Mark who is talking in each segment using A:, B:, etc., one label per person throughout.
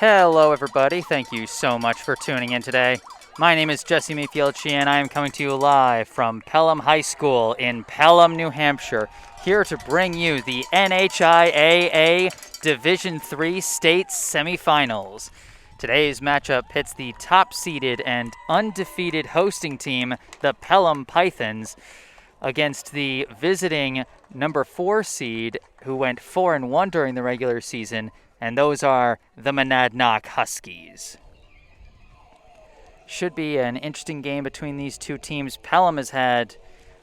A: Hello everybody, thank you so much for tuning in today. My name is Jesse Mayfield-Sheehan. I am coming to you live from Pelham High School in Pelham, New Hampshire, here to bring you the NHIAA Division III State Semifinals. Today's matchup pits the top-seeded and undefeated hosting team, the Pelham Pythons, against the visiting number 4 seed who went 4-1 during the regular season, and those are the Monadnock Huskies. Should be an interesting game between these two teams. Pelham has had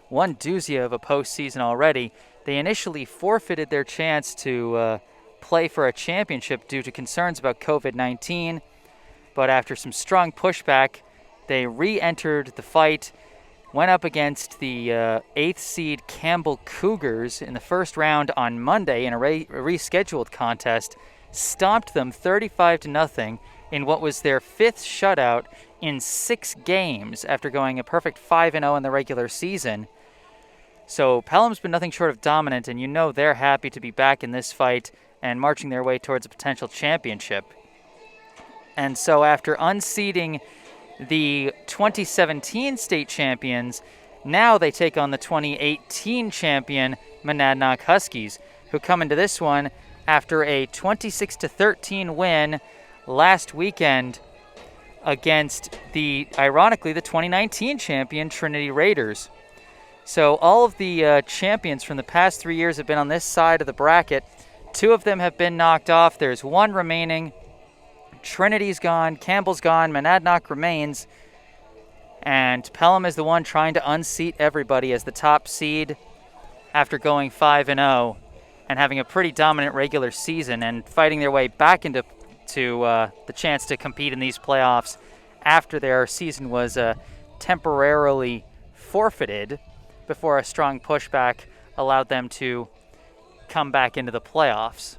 A: one doozy of a postseason already. They initially forfeited their chance to play for a championship due to concerns about COVID-19, but after some strong pushback, they re-entered the fight, went up against the 8th seed Campbell Cougars in the first round on Monday in a rescheduled contest, stomped them 35-0 in what was their 5th shutout in 6 games after going a perfect 5-0 in the regular season. So Pelham's been nothing short of dominant, and you know they're happy to be back in this fight and marching their way towards a potential championship. And so after unseating the 2017 state champions, now they take on the 2018 champion Monadnock Huskies, who come into this one after a 26-13 win last weekend against ironically, the 2019 champion Trinity Raiders. So all of the champions from the past 3 years have been on this side of the bracket. 2 of them have been knocked off. There's 1 remaining. Trinity's gone, Campbell's gone, Monadnock remains, and Pelham is the one trying to unseat everybody as the top seed after going 5-0 and having a pretty dominant regular season and fighting their way back into the chance to compete in these playoffs after their season was temporarily forfeited before a strong pushback allowed them to come back into the playoffs.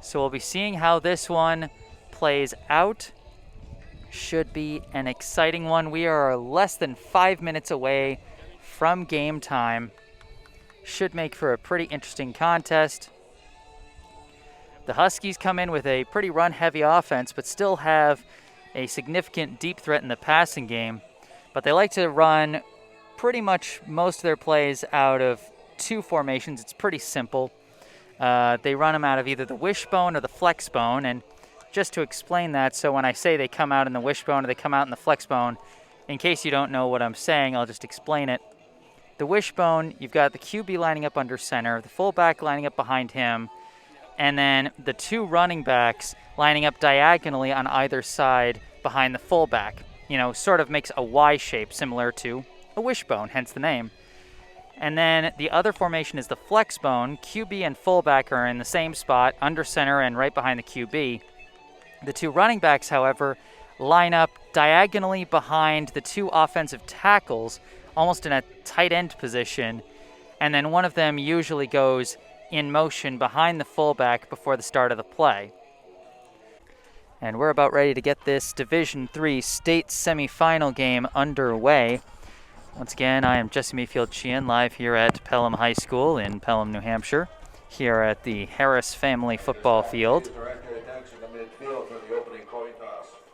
A: So we'll be seeing how this one plays out. Should be an exciting one. We are less than 5 minutes away from game time. Should make for a pretty interesting contest. The Huskies come in with a pretty run-heavy offense, but still have a significant deep threat in the passing game. But they like to run pretty much most of their plays out of 2 formations. It's pretty simple. They run them out of either the wishbone or the flexbone, and just to explain that, so when I say they come out in the wishbone or they come out in the flexbone, in case you don't know what I'm saying, I'll just explain it. The wishbone, you've got the QB lining up under center, the fullback lining up behind him, and then the 2 running backs lining up diagonally on either side behind the fullback. You know, sort of makes a Y shape similar to a wishbone, hence the name. And then the other formation is the flexbone. QB and fullback are in the same spot, under center and right behind the QB. The 2 running backs, however, line up diagonally behind the 2 offensive tackles, almost in a tight end position, and then one of them usually goes in motion behind the fullback before the start of the play. And we're about ready to get this Division III state semifinal game underway. Once again, I am Jesse Mayfield-Sheehan, live here at Pelham High School in Pelham, New Hampshire, here at the Harris Family Football Field.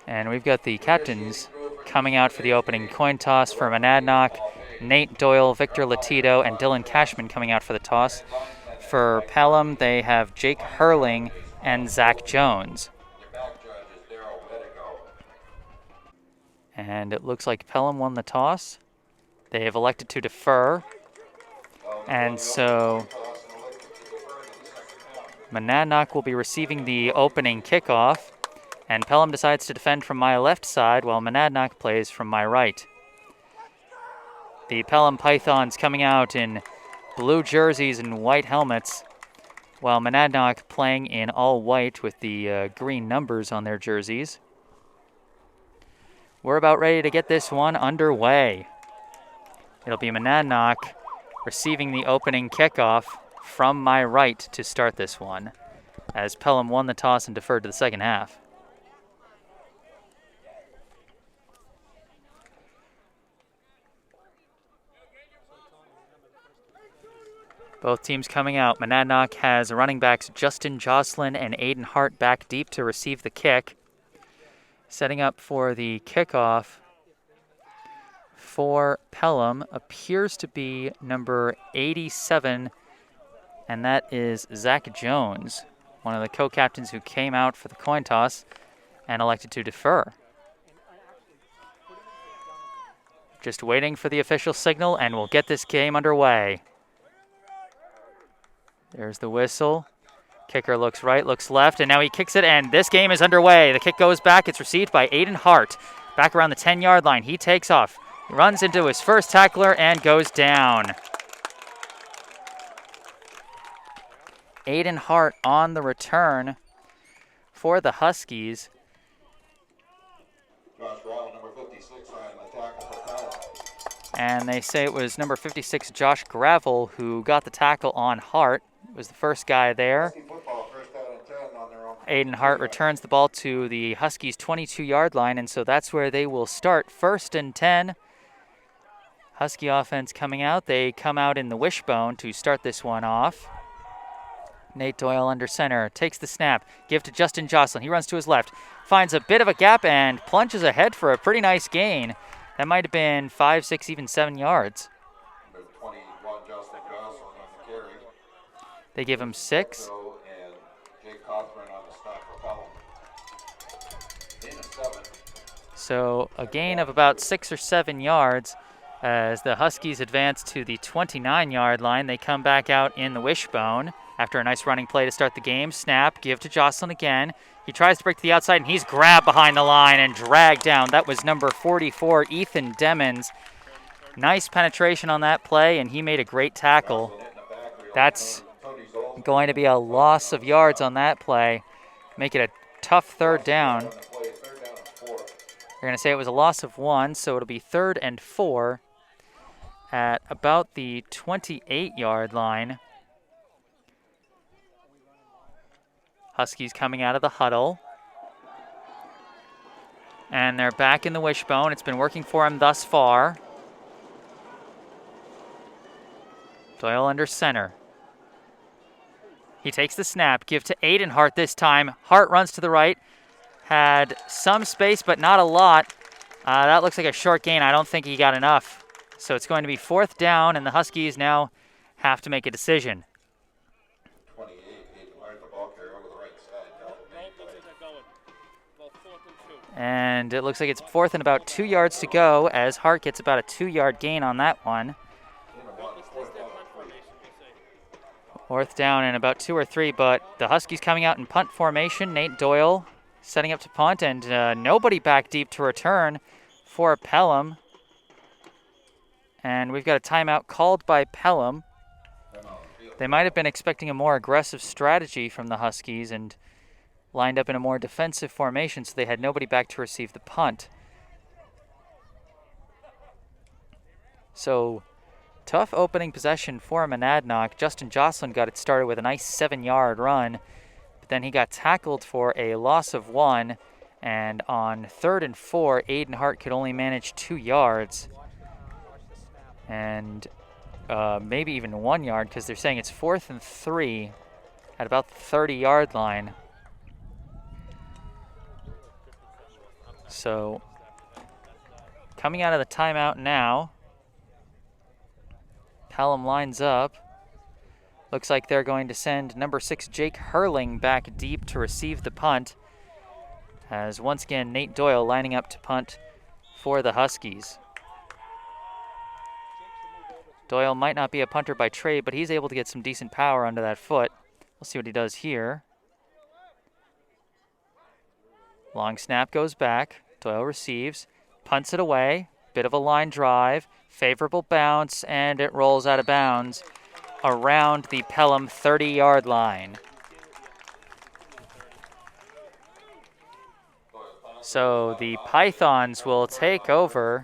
A: And we've got the captains coming out for the opening coin toss for Monadnock. Nate Doyle, Victor Latito, and Dylan Cashman coming out for the toss. For Pelham, they have Jake Hurling and Zach Jones. And it looks like Pelham won the toss. They have elected to defer. And so Monadnock will be receiving the opening kickoff. And Pelham decides to defend from my left side while Monadnock plays from my right. The Pelham Pythons coming out in blue jerseys and white helmets, while Monadnock playing in all white with the green numbers on their jerseys. We're about ready to get this one underway. It'll be Monadnock receiving the opening kickoff from my right to start this one, as Pelham won the toss and deferred to the second half. Both teams coming out. Monadnock has running backs Justin Jocelyn and Aiden Hart back deep to receive the kick. Setting up for the kickoff for Pelham appears to be number 87, and that is Zach Jones, one of the co-captains who came out for the coin toss and elected to defer. Just waiting for the official signal, and we'll get this game underway. There's the whistle. Kicker looks right, looks left, and now he kicks it, and this game is underway. The kick goes back. It's received by Aiden Hart. Back around the 10-yard line. He takes off. He runs into his first tackler and goes down. Aiden Hart on the return for the Huskies. And they say it was number 56, Josh Gravel, who got the tackle on Hart. Was the first guy there. Aiden Hart returns the ball to the Huskies' 22-yard line, and so that's where they will start. 1st and 10. Husky offense coming out. They come out in the wishbone to start this one off. Nate Doyle under center, takes the snap, give to Justin Jocelyn. He runs to his left, finds a bit of a gap and plunges ahead for a pretty nice gain. That might have been 5, 6, even 7 yards. They give him 6. So a gain of about 6 or 7 yards as the Huskies advance to the 29-yard line. They come back out in the wishbone after a nice running play to start the game. Snap, give to Jocelyn again. He tries to break to the outside, and he's grabbed behind the line and dragged down. That was number 44, Ethan Demmons. Nice penetration on that play, and he made a great tackle. That's going to be a loss of yards on that play. Make it a tough 3rd down. You're going to say it was a loss of 1, so it'll be 3rd and 4 at about the 28-yard line. Huskies coming out of the huddle. And they're back in the wishbone. It's been working for him thus far. Doyle under center. He takes the snap. Give to Aiden Hart this time. Hart runs to the right. Had some space, but not a lot. That looks like a short gain. I don't think he got enough. So it's going to be 4th down, and the Huskies now have to make a decision. And it looks like it's 4th and about 2 yards to go as Hart gets about a 2-yard gain on that one. 4th down and about 2 or 3, but the Huskies coming out in punt formation. Nate Doyle setting up to punt, and nobody back deep to return for Pelham. And we've got a timeout called by Pelham. They might have been expecting a more aggressive strategy from the Huskies and lined up in a more defensive formation, so they had nobody back to receive the punt. So, tough opening possession for Monadnock. Justin Jocelyn got it started with a nice 7-yard run, but then he got tackled for a loss of 1, and on 3rd and 4, Aiden Hart could only manage 2 yards. And maybe even 1 yard, because they're saying it's 4th and 3 at about the 30-yard line. So, coming out of the timeout now, Pelham lines up. Looks like they're going to send number 6, Jake Hurling, back deep to receive the punt, as once again Nate Doyle lining up to punt for the Huskies. Doyle might not be a punter by trade, but he's able to get some decent power under that foot. We'll see what he does here. Long snap goes back. Doyle receives, punts it away. Bit of a line drive, favorable bounce, and it rolls out of bounds around the Pelham 30-yard line. So the Pythons will take over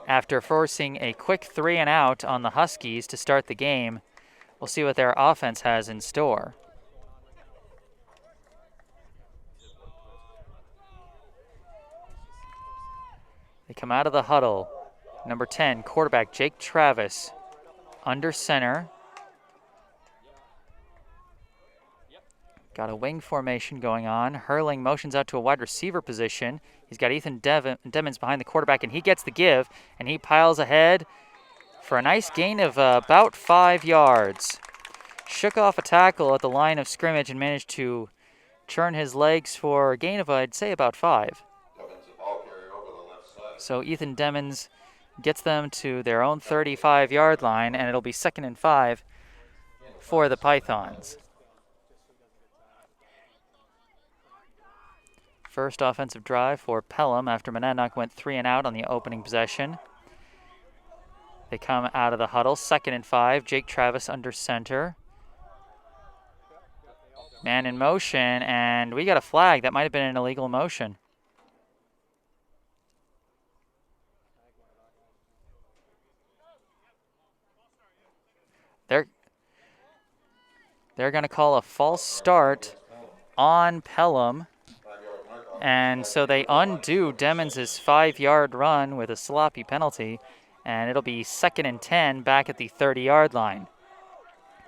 A: after forcing a quick 3-and-out on the Huskies to start the game. We'll see what their offense has in store. They come out of the huddle. Number 10, quarterback Jake Travis. under center. Got a wing formation going on. Hurling motions out to a wide receiver position. He's got Ethan Demmons behind the quarterback, and he gets the give, and he piles ahead for a nice gain of about 5 yards. Shook off a tackle at the line of scrimmage and managed to churn his legs for a gain of, I'd say, about 5. So Ethan Demmons gets them to their own 35-yard line, and it'll be 2nd and 5 for the Pythons. First offensive drive for Pelham after Monadnock went 3 and out on the opening possession. They come out of the huddle, 2nd and 5. Jake Travis under center. Man in motion, and we got a flag. That might have been an illegal motion. They're going to call a false start on Pelham. And so they undo Demmons' 5-yard run with a sloppy penalty, and it'll be 2nd and 10 back at the 30-yard line.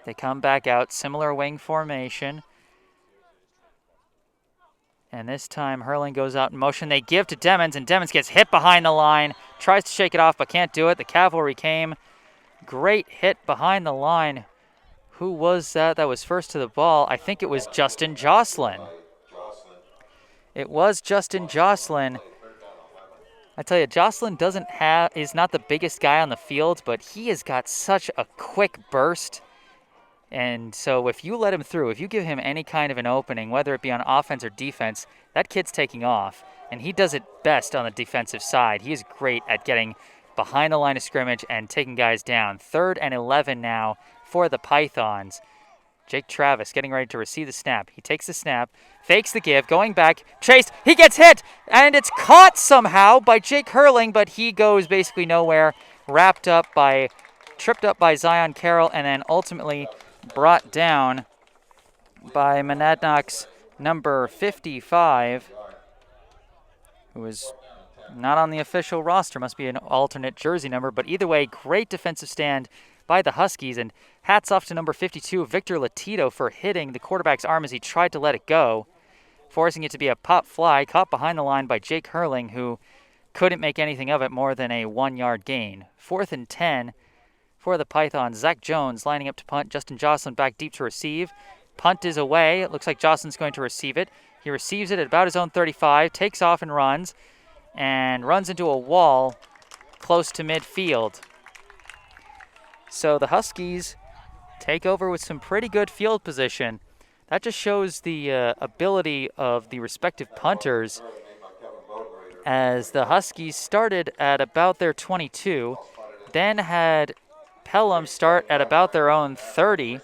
A: They come back out, similar wing formation. And this time Hurling goes out in motion. They give to Demmons, and Demmons gets hit behind the line, tries to shake it off but can't do it. The cavalry came. Great hit behind the line. Who was that was first to the ball? I think it was Justin Jocelyn. It was Justin Jocelyn. I tell you, Jocelyn is not the biggest guy on the field, but he has got such a quick burst. And so if you let him through, if you give him any kind of an opening, whether it be on offense or defense, that kid's taking off. And he does it best on the defensive side. He is great at getting behind the line of scrimmage and taking guys down. 3rd and 11 now for the Pythons. Jake Travis getting ready to receive the snap. He takes the snap, fakes the give, going back, chased, he gets hit, and it's caught somehow by Jake Hurling, but he goes basically nowhere, tripped up by Zion Carroll, and then ultimately brought down by Monadnock's number 55, who is not on the official roster, must be an alternate jersey number, but either way, great defensive stand by the Huskies, and hats off to number 52, Victor Latito, for hitting the quarterback's arm as he tried to let it go, forcing it to be a pop fly, caught behind the line by Jake Hurling, who couldn't make anything of it more than a 1-yard gain. 4th and 10 for the Pythons. Zach Jones lining up to punt. Justin Jocelyn back deep to receive. Punt is away. It looks like Jocelyn's going to receive it. He receives it at about his own 35, takes off and runs into a wall close to midfield. So the Huskies take over with some pretty good field position. That just shows the ability of the respective punters, as the Huskies started at about their 22, then had Pelham start at about their own 30,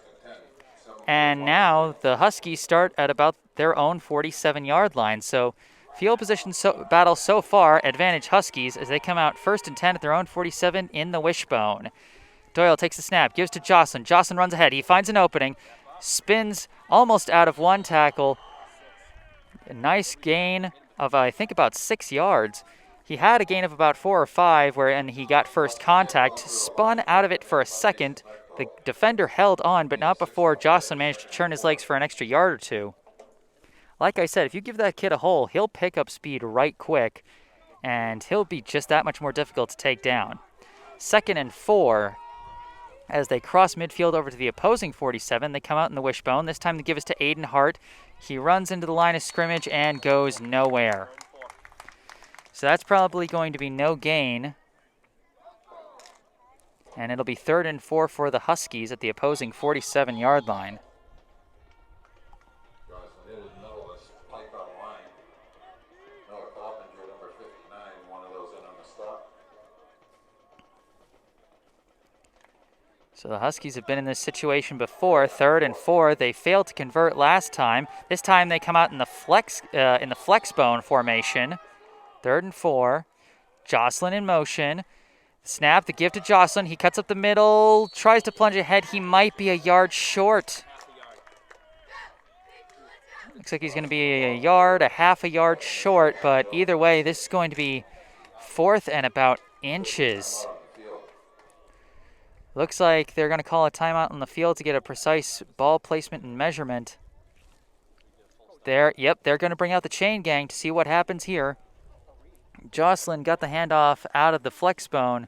A: and now the Huskies start at about their own 47-yard line. So field position battle so far, advantage Huskies as they come out 1st and 10 at their own 47 in the wishbone. Doyle takes the snap, gives to Jocelyn. Jocelyn runs ahead. He finds an opening, spins almost out of one tackle. A nice gain of, I think, about 6 yards. He had a gain of about 4 or 5, wherein he got first contact, spun out of it for a second. The defender held on, but not before Jocelyn managed to churn his legs for an extra yard or 2. Like I said, if you give that kid a hole, he'll pick up speed right quick, and he'll be just that much more difficult to take down. 2nd and 4. As they cross midfield over to the opposing 47, they come out in the wishbone. This time the give is to Aiden Hart. He runs into the line of scrimmage and goes nowhere. So that's probably going to be no gain. And it'll be 3rd and 4 for the Huskies at the opposing 47-yard line. So the Huskies have been in this situation before. 3rd and 4. They failed to convert last time. This time they come out in the flex bone formation. 3rd and 4. Jocelyn in motion. Snap, the give to Jocelyn. He cuts up the middle, tries to plunge ahead. He might be a yard short. Looks like he's going to be a half a yard short, but either way, this is going to be 4th and about inches. Looks like they're going to call a timeout on the field to get a precise ball placement and measurement. They're going to bring out the chain gang to see what happens here. Jocelyn got the handoff out of the flex bone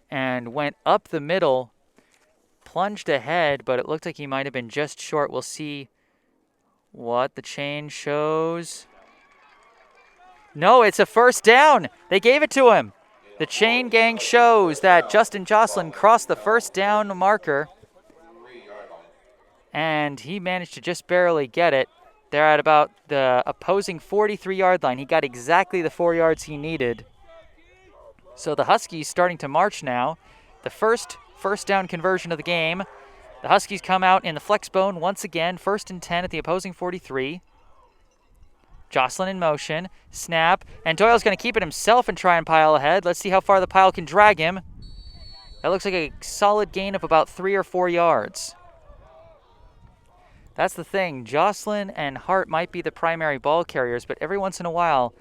A: and went up the middle, plunged ahead, but it looked like he might have been just short. We'll see what the chain shows. No, it's a first down. They gave it to him. The chain gang shows that Justin Jocelyn crossed the first down marker, and he managed to just barely get it. They're at about the opposing 43-yard line. He got exactly the 4 yards he needed. So the Huskies starting to march now. The first down conversion of the game. The Huskies come out in the flex bone once again, 1st and 10 at the opposing 43. Jocelyn in motion, snap, and Doyle's going to keep it himself and try and pile ahead. Let's see how far the pile can drag him. That looks like a solid gain of about 3 or 4 yards. That's the thing. Jocelyn and Hart might be the primary ball carriers, but every once in a while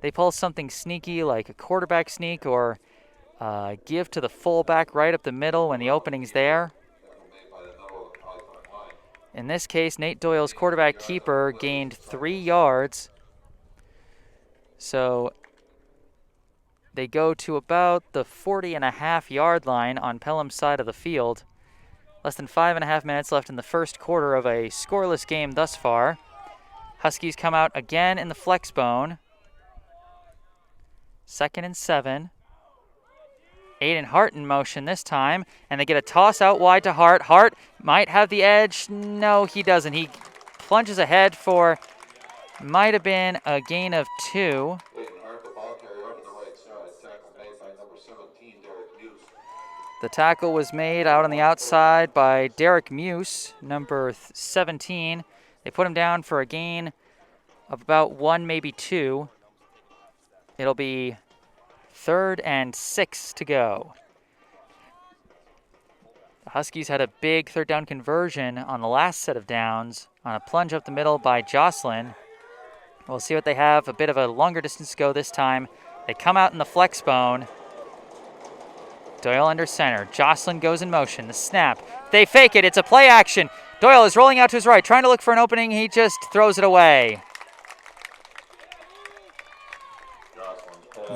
A: they pull something sneaky like a quarterback sneak or give to the fullback right up the middle when the opening's there. In this case, Nate Doyle's quarterback keeper gained 3 yards. So they go to about the 40.5-yard line on Pelham's side of the field. Less than 5.5 minutes left in the first quarter of a scoreless game thus far. Huskies come out again in the flex bone. 2nd and 7. Aiden Hart in motion this time, and they get a toss out wide to Hart. Hart might have the edge. No, he doesn't. He plunges ahead for, might have been a gain of 2. The tackle was made out on the outside by Derek Muse, number 17. They put him down for a gain of about 1, maybe 2. It'll be 3rd and 6 to go. The Huskies had a big 3rd down conversion on the last set of downs on a plunge up the middle by Jocelyn. We'll see what they have. A bit of a longer distance to go this time. They come out in the flex bone. Doyle under center. Jocelyn goes in motion. The snap. They fake it. It's a play action. Doyle is rolling out to his right, trying to look for an opening. He just throws it away.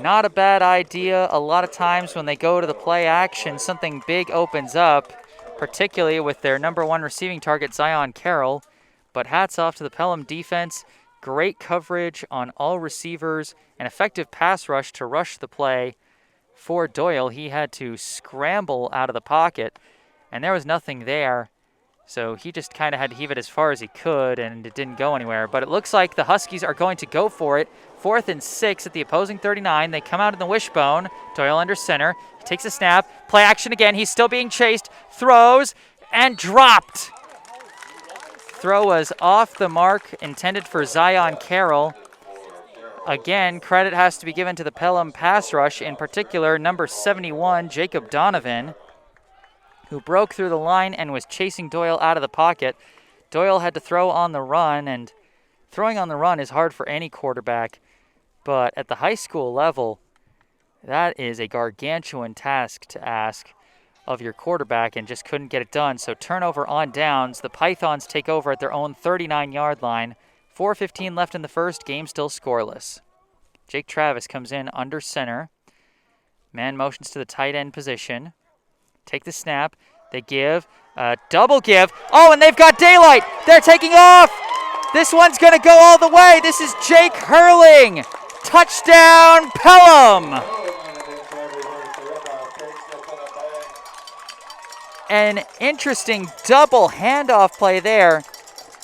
A: Not a bad idea. A lot of times when they go to the play action, something big opens up, particularly with their number 1 receiving target, Zion Carroll. But hats off to the Pelham defense. Great coverage on all receivers. An effective pass rush to rush the play. For Doyle, he had to scramble out of the pocket, and there was nothing there. So he just kind of had to heave it as far as he could, and it didn't go anywhere. But it looks like the Huskies are going to go for it. 4th and 6 at the opposing 39. They come out in the wishbone. Doyle under center. He takes a snap. Play action again. He's still being chased. Throws and dropped. Throw was off the mark, intended for Zion Carroll. Again, credit has to be given to the Pelham pass rush, in particular number 71, Jacob Donovan, who broke through the line and was chasing Doyle out of the pocket. Doyle had to throw on the run, and throwing on the run is hard for any quarterback. But at the high school level, that is a gargantuan task to ask of your quarterback, and just couldn't get it done. So turnover on downs. The Pythons take over at their own 39-yard line. 4:15 left in the first, game still scoreless. Jake Travis comes in under center. Man motions to the tight end position. Take the snap. They give. Double give. Oh, and they've got daylight. They're taking off. This one's going to go all the way. This is Jake Hurling. Touchdown, Pelham. An interesting double handoff play there.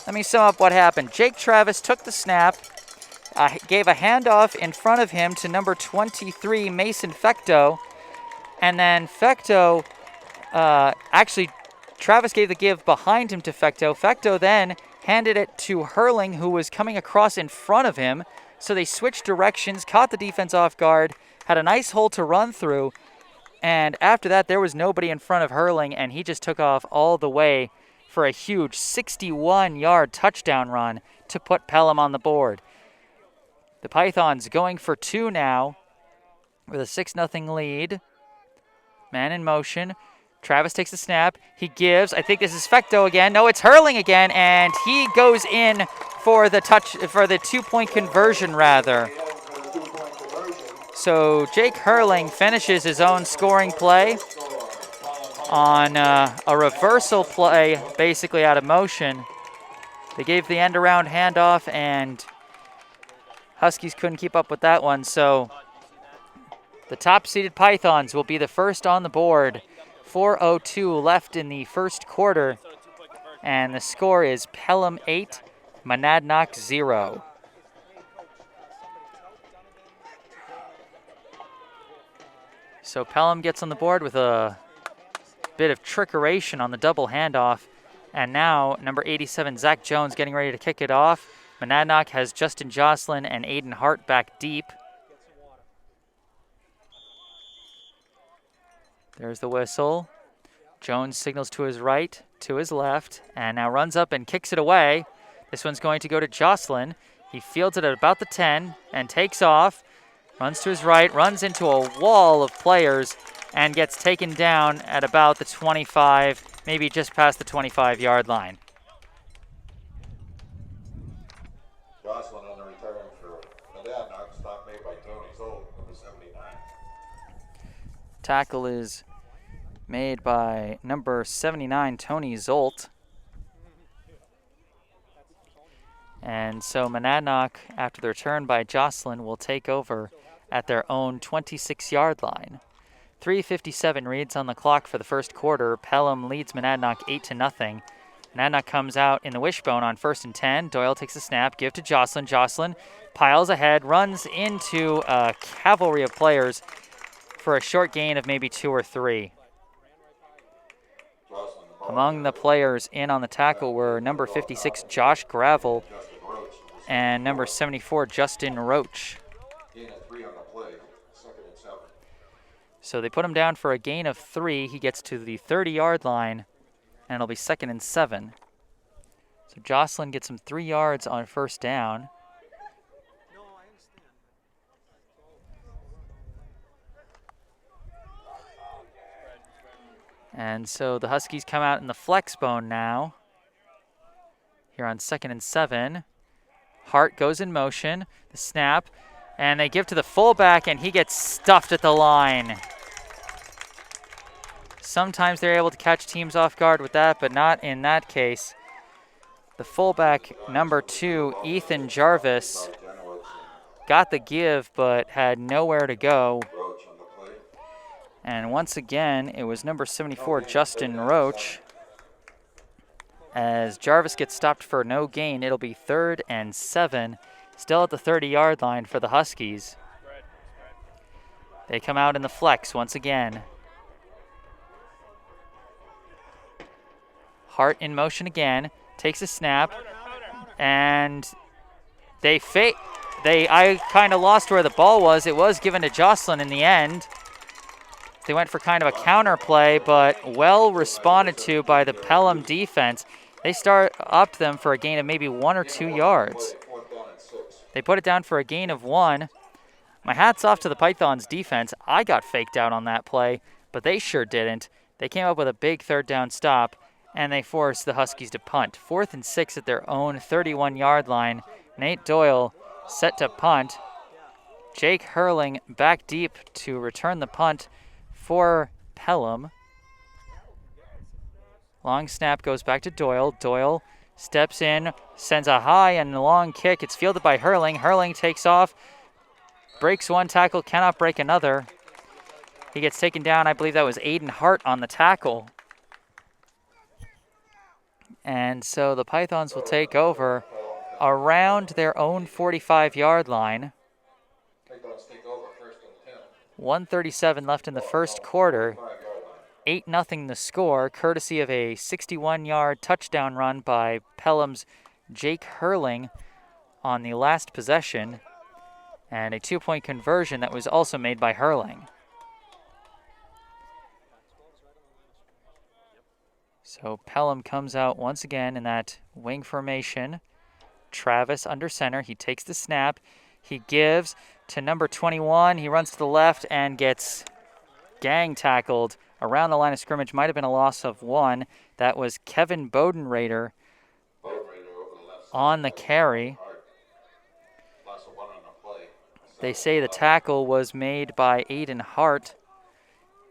A: Let me sum up what happened. Jake Travis took the snap, gave a handoff in front of him to number 23, Mason Fecto, and then Fecto, actually, Travis gave the give behind him to Fecto. Fecto then handed it to Hurling, who was coming across in front of him. So they switched directions, caught the defense off guard, had a nice hole to run through, and after that, there was nobody in front of Hurling, and he just took off all the way for a huge 61-yard touchdown run to put Pelham on the board. The Pythons going for 2 now with a 6-0 lead. Man in motion. Travis takes the snap. He gives. I think this is Fecto again. No, it's Hurling again, and he goes in for the two-point conversion, rather. So Jake Hurling finishes his own scoring play on a reversal play, basically out of motion. They gave the end-around handoff, and Huskies couldn't keep up with that one. So the top-seeded Pythons will be the first on the board. 4:02 left in the first quarter, and the score is Pelham 8, Monadnock 0. So Pelham gets on the board with a bit of trickeration on the double handoff, and now number 87, Zach Jones, getting ready to kick it off. Monadnock has Justin Jocelyn and Aiden Hart back deep. There's the whistle. Jones signals to his right, to his left, and now runs up and kicks it away. This one's going to go to Jocelyn. He fields it at about the 10 and takes off. Runs to his right, runs into a wall of players, and gets taken down at about the 25, maybe just past the 25-yard line.
B: Jocelyn on the return for Monadnock, stop made by Tony Zolt, number 79.
A: Tackle is made by number 79, Tony Zolt. And so Monadnock, after the return by Jocelyn, will take over at their own 26-yard line. 3:57 reads on the clock for the first quarter. Pelham leads Monadnock 8-0. Monadnock comes out in the wishbone on 1st and 10. Doyle takes the snap, give to Jocelyn. Jocelyn piles ahead, runs into a cavalry of players for a short gain of maybe 2 or 3. Among the players in on the tackle were number 56, Josh Gravel, and number 74, Justin Roach. So they put him down for a gain of 3. He gets to the 30-yard line, and it'll be 2nd and 7. So Jocelyn gets him 3 yards on first down. And so the Huskies come out in the flex bone now. Here on 2nd and 7. Hart goes in motion, the snap, and they give to the fullback, and he gets stuffed at the line. Sometimes they're able to catch teams off guard with that, but not in that case. The fullback, number 2, Ethan Jarvis, got the give, but had nowhere to go. And once again, it was number 74, Justin Roach. As Jarvis gets stopped for no gain, it'll be 3rd and 7, still at the 30-yard line for the Huskies. They come out in the flex once again. Hart in motion again, takes a snap, and I kind of lost where the ball was. It was given to Jocelyn in the end. They went for kind of a counter play, but well responded to by the Pelham defense. They upped them for a gain of maybe 1 or 2 yards. They put it down for a gain of 1. My hat's off to the Pythons defense. I got faked out on that play, but they sure didn't. They came up with a big 3rd down stop, and they forced the Huskies to punt. 4th and 6 at their own 31-yard line. Nate Doyle set to punt. Jake Hurling back deep to return the punt for Pelham. Long snap goes back to Doyle. Doyle steps in, sends a high and long kick. It's fielded by Hurling. Hurling takes off, breaks one tackle, cannot break another. He gets taken down. I believe that was Aiden Hart on the tackle. And so the Pythons will take over around their own 45-yard line. 1:37 left in the first quarter. 8-0 the score, courtesy of a 61-yard touchdown run by Pelham's Jake Hurling on the last possession, and a 2-point conversion that was also made by Hurling. So Pelham comes out once again in that wing formation. Travis under center. He takes the snap. He gives to number 21. He runs to the left and gets gang tackled around the line of scrimmage. Might have been a loss of 1. That was Kevin Bodenrader on the carry. They say the tackle was made by Aiden Hart,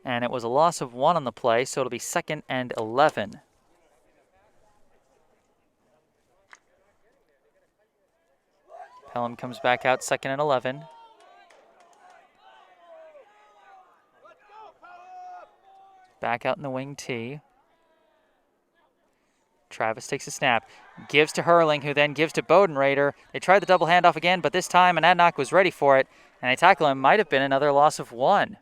A: and it was a loss of 1 on the play, so it'll be 2nd and 11. Pelham comes back out, 2nd and 11. Back out in the wing T. Travis takes a snap, gives to Hurling, who then gives to Bodenrader. They tried the double handoff again, but this time Monadnock was ready for it, and they tackle him. Might have been another loss of 1.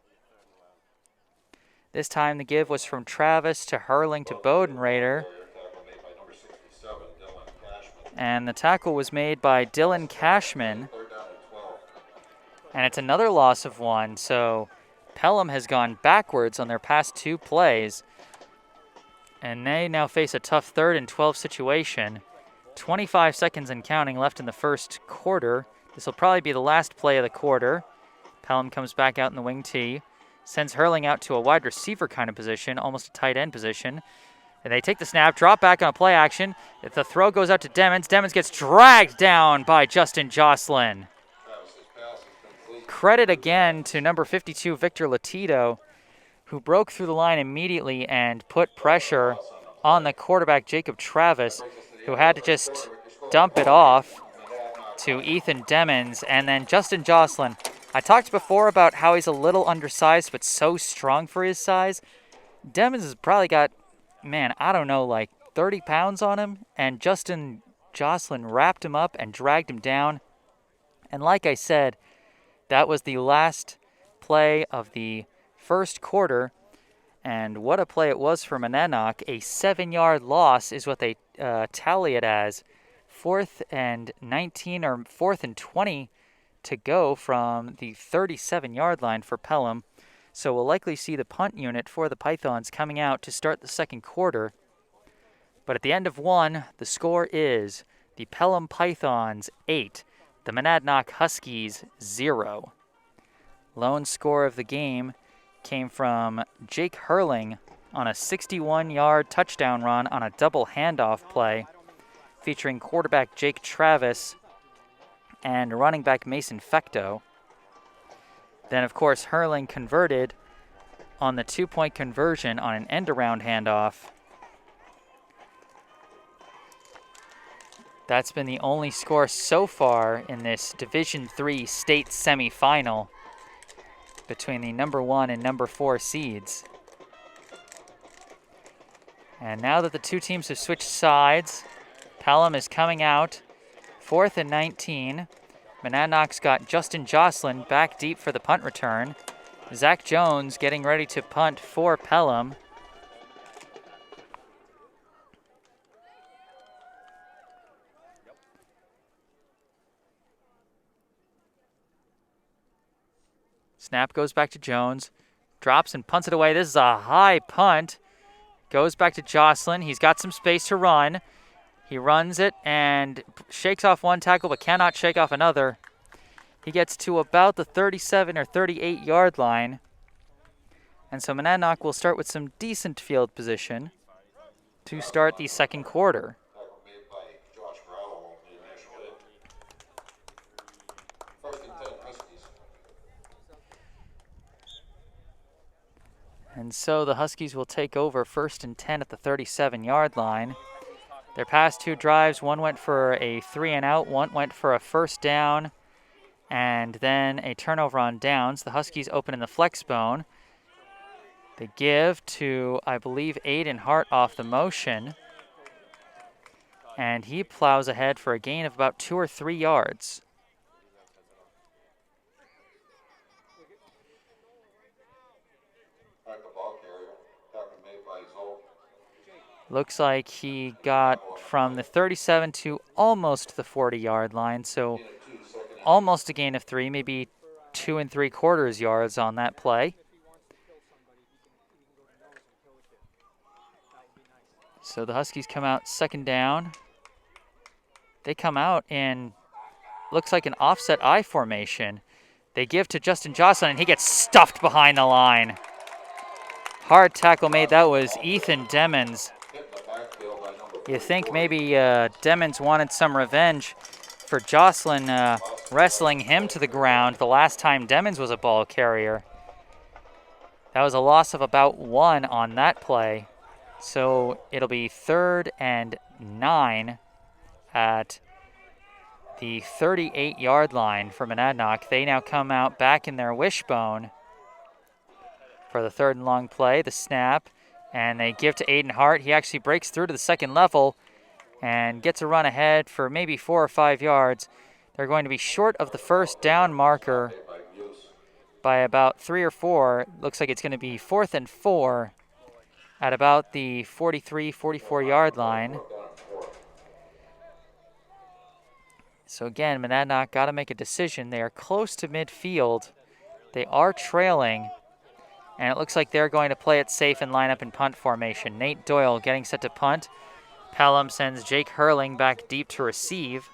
A: This time the give was from Travis to Hurling to Bodenrader. And the tackle was made by Dylan Cashman. And it's another loss of 1, so Pelham has gone backwards on their past 2 plays. And they now face a tough 3rd and 12 situation. 25 seconds and counting left in the first quarter. This will probably be the last play of the quarter. Pelham comes back out in the wing T. Sends Hurling out to a wide receiver kind of position, almost a tight end position. And they take the snap, drop back on a play action. If the throw goes out to Demmons, Demmons gets dragged down by Justin Jocelyn. Credit again to number 52, Victor Latito, who broke through the line immediately and put pressure on the quarterback, Jacob Travis, who had to just dump it off to Ethan Demmons. And then Justin Jocelyn. I talked before about how he's a little undersized, but so strong for his size. Demmons has probably got, man, I don't know, like 30 pounds on him. And Justin Jocelyn wrapped him up and dragged him down. And like I said, that was the last play of the first quarter, and what a play it was for Monadnock. A 7-yard loss is what they tally it as. 4th and 19 or 4th and 20 to go from the 37-yard line for Pelham. So we'll likely see the punt unit for the Pythons coming out to start the second quarter. But at the end of 1, the score is the Pelham Pythons 8, the Monadnock Huskies 0. Lone score of the game came from Jake Hurling on a 61-yard touchdown run on a double handoff play featuring quarterback Jake Travis and running back Mason Fecto. Then, of course, Hurling converted on the 2-point conversion on an end-around handoff. That's been the only score so far in this Division III state semifinal between the number 1 and number 4 seeds. And now that the two teams have switched sides, Pelham is coming out 4th and 19. Monadnock's got Justin Jocelyn back deep for the punt return. Zach Jones getting ready to punt for Pelham. Snap goes back to Jones. Drops and punts it away. This is a high punt. Goes back to Jocelyn. He's got some space to run. He runs it and shakes off one tackle but cannot shake off another. He gets to about the 37 or 38-yard line. And so Monadnock will start with some decent field position to start the second quarter. And so the Huskies will take over 1st and 10 at the 37-yard line. Their past two drives, one went for a 3-and-out, one went for a first down, and then a turnover on downs. The Huskies open in the flex bone. They give to, I believe, Aiden Hart off the motion. And he plows ahead for a gain of about 2 or 3 yards. Looks like he got from the 37 to almost the 40-yard line, so almost a gain of 3, maybe 2 3/4 yards on that play. So the Huskies come out second down. They come out in, looks like an offset I formation. They give to Justin Jocelyn, and he gets stuffed behind the line. Hard tackle made. That was Ethan Demmons.
B: Hit in the backfield by number
A: You think
B: 34.
A: maybe Demmons wanted some revenge for Jocelyn wrestling him to the ground the last time Demmons was a ball carrier. That was a loss of about 1 on that play. So it'll be 3rd and 9 at the 38-yard line for Monadnock. They now come out back in their wishbone for the 3rd and long play, the snap, and they give to Aiden Hart. He actually breaks through to the second level and gets a run ahead for maybe 4 or 5 yards. They're going to be short of the first down marker by about 3 or 4. Looks like it's going to be 4th and 4 at about the 43, 44-yard line. So again, Monadnock got to make a decision. They are close to midfield. They are trailing, and it looks like they're going to play it safe and line up in punt formation. Nate Doyle getting set to punt. Pelham sends Jake Hurling back deep to receive.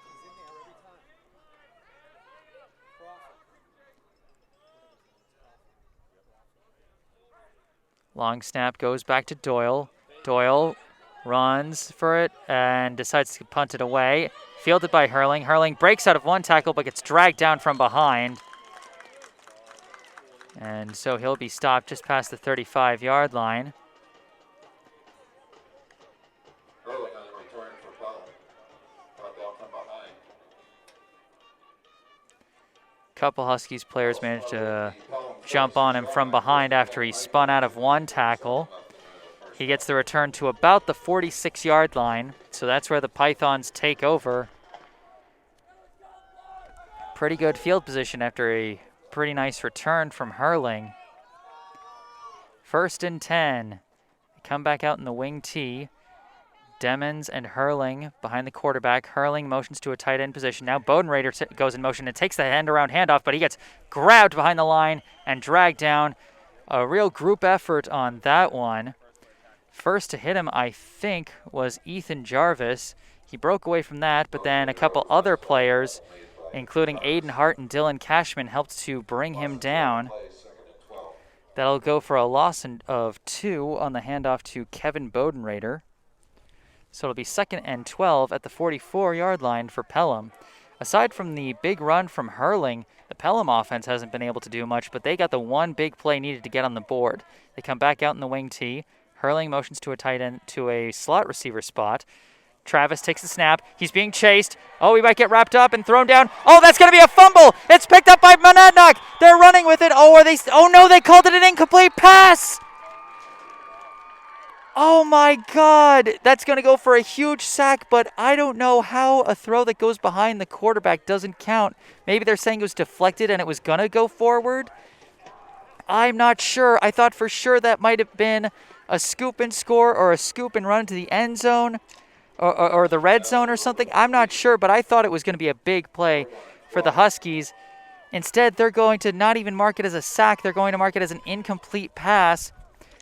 A: Long snap goes back to Doyle. Doyle runs for it and decides to punt it away. Fielded by Hurling. Hurling breaks out of one tackle but gets dragged down from behind. And so he'll be stopped just past the 35-yard line.
B: Hurling on the return for Pelham. Brought down from behind.
A: Couple Huskies players managed to jump on him from behind after he spun out of one tackle. He gets the return to about the 46-yard line, so that's where the Pythons take over. Pretty good field position after a pretty nice return from Hurling. 1st and 10. They come back out in the wing T. Demmons and Hurling behind the quarterback. Hurling motions to a tight end position. Now Bodenrader goes in motion and takes the end-around handoff, but he gets grabbed behind the line and dragged down. A real group effort on that one. First to hit him, I think, was Ethan Jarvis. He broke away from that, but then a couple other players, including Aiden Hart and Dylan Cashman, helped to bring him down. That'll go for a loss of 2 on the handoff to Kevin Bodenrader. So it'll be 2nd and 12 at the 44-yard line for Pelham. Aside from the big run from Hurling, the Pelham offense hasn't been able to do much, but they got the one big play needed to get on the board. They come back out in the wing T. Hurling motions to a tight end to a slot receiver spot. Travis takes the snap. He's being chased. Oh, he might get wrapped up and thrown down. Oh, that's going to be a fumble. It's picked up by Monadnock. They're running with it. Oh no, they called it an incomplete pass. Oh my God, that's going to go for a huge sack, but I don't know how a throw that goes behind the quarterback doesn't count. Maybe they're saying it was deflected and it was going to go forward. I'm not sure. I thought for sure that might have been a scoop and score or a scoop and run to the end zone or the red zone or something. I'm not sure, but I thought it was going to be a big play for the Huskies. Instead, they're going to not even mark it as a sack. They're going to mark it as an incomplete pass.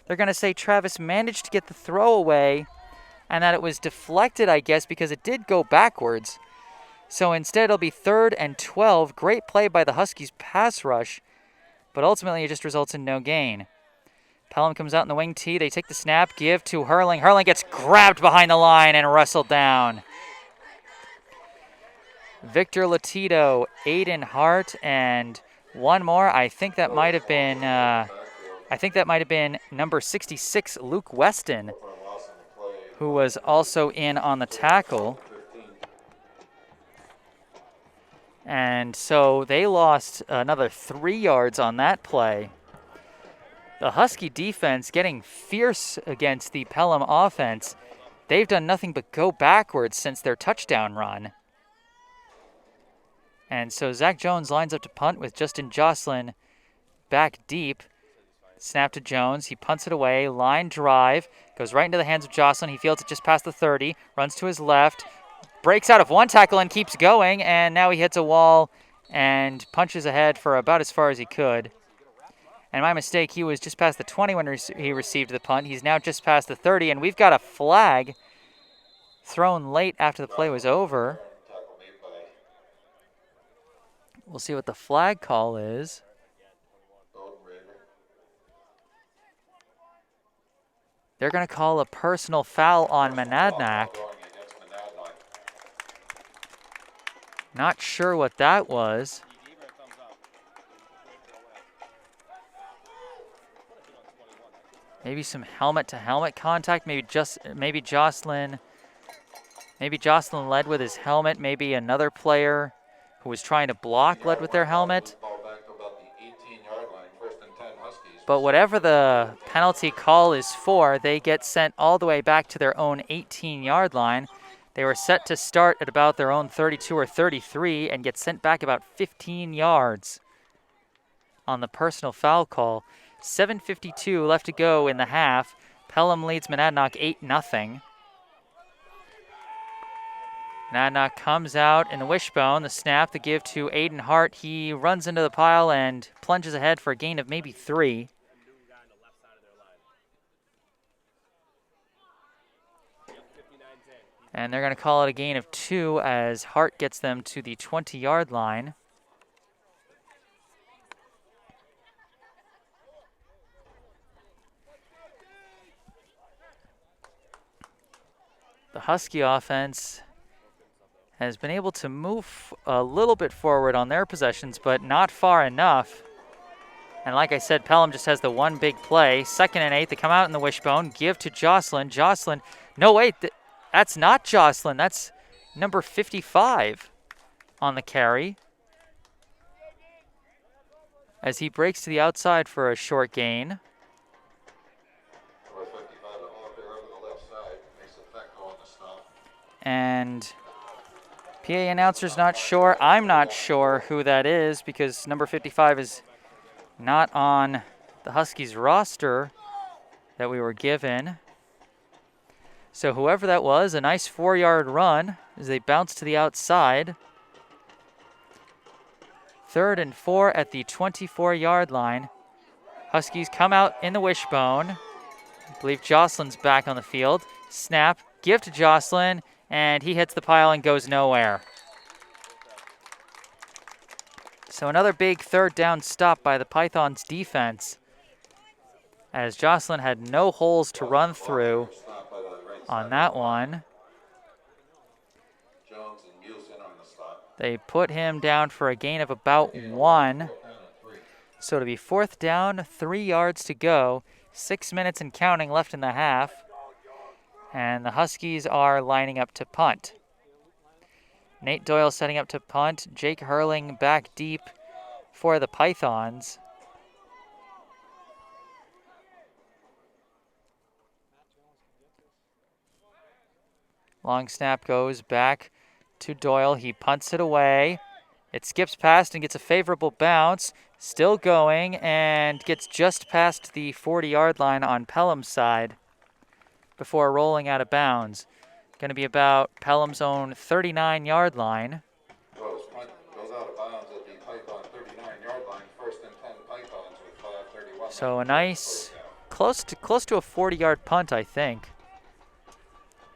A: They're going to say Travis managed to get the throw away and that it was deflected, I guess, because it did go backwards. So instead, it'll be 3rd and 12. Great play by the Huskies pass rush, but ultimately it just results in no gain. Pelham comes out in the wing T. They take the snap, give to Hurling. Hurling gets grabbed behind the line and wrestled down. Victor Latito, Aiden Hart, and one more. I think that might have been number 66, Luke Weston, who was also in on the tackle. And so they lost another 3 yards on that play. The Husky defense getting fierce against the Pelham offense. They've done nothing but go backwards since their touchdown run. And so Zach Jones lines up to punt with Justin Jocelyn back deep. Snap to Jones. He punts it away. Line drive. Goes right into the hands of Jocelyn. He fields it just past the 30. Runs to his left. Breaks out of one tackle and keeps going. And now he hits a wall and punches ahead for about as far as he could. And my mistake, he was just past the 20 when he received the punt. He's now just past the 30. And we've got a flag thrown late after the play was over. We'll see what the flag call is. They're going to call a personal foul on Monadnock. Not sure what that was. Maybe some helmet-to-helmet contact. Maybe Jocelyn led with his helmet. Maybe another player who was trying to block led with their helmet. But whatever the penalty call is for, they get sent all the way back to their own 18-yard line. They were set to start at about their own 32 or 33 and get sent back about 15 yards on the personal foul call. 7:52 left to go in the half. Pelham leads Monadnock 8-0. Monadnock comes out in the wishbone. The snap, the give to Aiden Hart. He runs into the pile and plunges ahead for a gain of maybe 3. And they're going to call it a gain of 2 as Hart gets them to the 20-yard line. The Husky offense has been able to move a little bit forward on their possessions, but not far enough. And like I said, Pelham just has the one big play. 2nd and 8, they come out in the wishbone, give to Jocelyn. Jocelyn, no, wait, that's not Jocelyn. That's number 55 on the carry. As he breaks to the outside for a short gain. And PA announcer's not sure. I'm not sure who that is because number 55 is not on the Huskies roster that we were given. So whoever that was, a nice 4-yard run as they bounce to the outside. 3rd and 4 at the 24-yard line. Huskies come out in the wishbone. I believe Jocelyn's back on the field. Snap, give to Jocelyn, and he hits the pile and goes nowhere. So another big 3rd down stop by the Pythons defense, as Jocelyn had no holes to run through on that one. They put him down for a gain of about 1. So it'll be 4th down, 3 yards to go, 6 minutes and counting left in the half. And the Huskies are lining up to punt. Nate Doyle setting up to punt. Jake Hurling back deep for the Pythons. Long snap goes back to Doyle. He punts it away. It skips past and gets a favorable bounce. Still going and gets just past the 40-yard line on Pelham's side before rolling out of bounds. Going to be about Pelham's own 39-yard line.
B: Goes out of bounds at the Python 39-yard line. 1st and 10 Pythons with 5:31.
A: So a nice, close to a 40-yard punt, I think,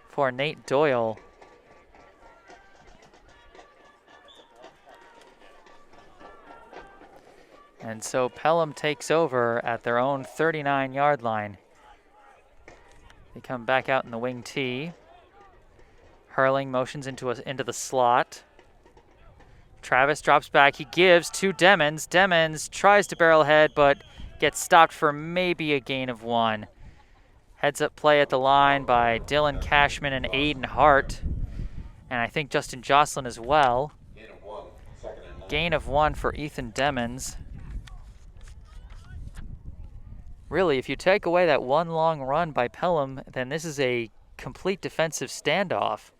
A: for Nate Doyle. And so Pelham takes over at their own 39-yard line. They come back out in the wing tee. Hurling motions into the slot. Travis drops back. He gives to Demmons. Demmons tries to barrel ahead, but gets stopped for maybe a gain of 1. Heads up play at the line by Dylan Cashman and Aiden Hart. And I think Justin Jocelyn as well. Gain of 1 for Ethan Demmons. Really, if you take away that one long run by Pelham, then this is a complete defensive standoff.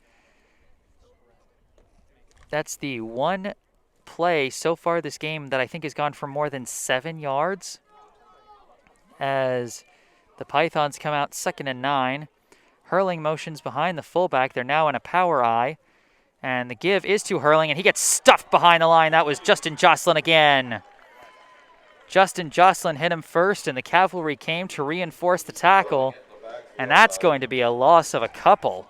A: That's the one play so far this game that I think has gone for more than 7 yards. As the Pythons come out 2nd and 9. Hurling motions behind the fullback. They're now in a power eye. And the give is to Hurling, and he gets stuffed behind the line. That was Justin Jocelyn again. Justin Jocelyn hit him first, and the cavalry came to reinforce the tackle. And that's going to be a loss of a couple.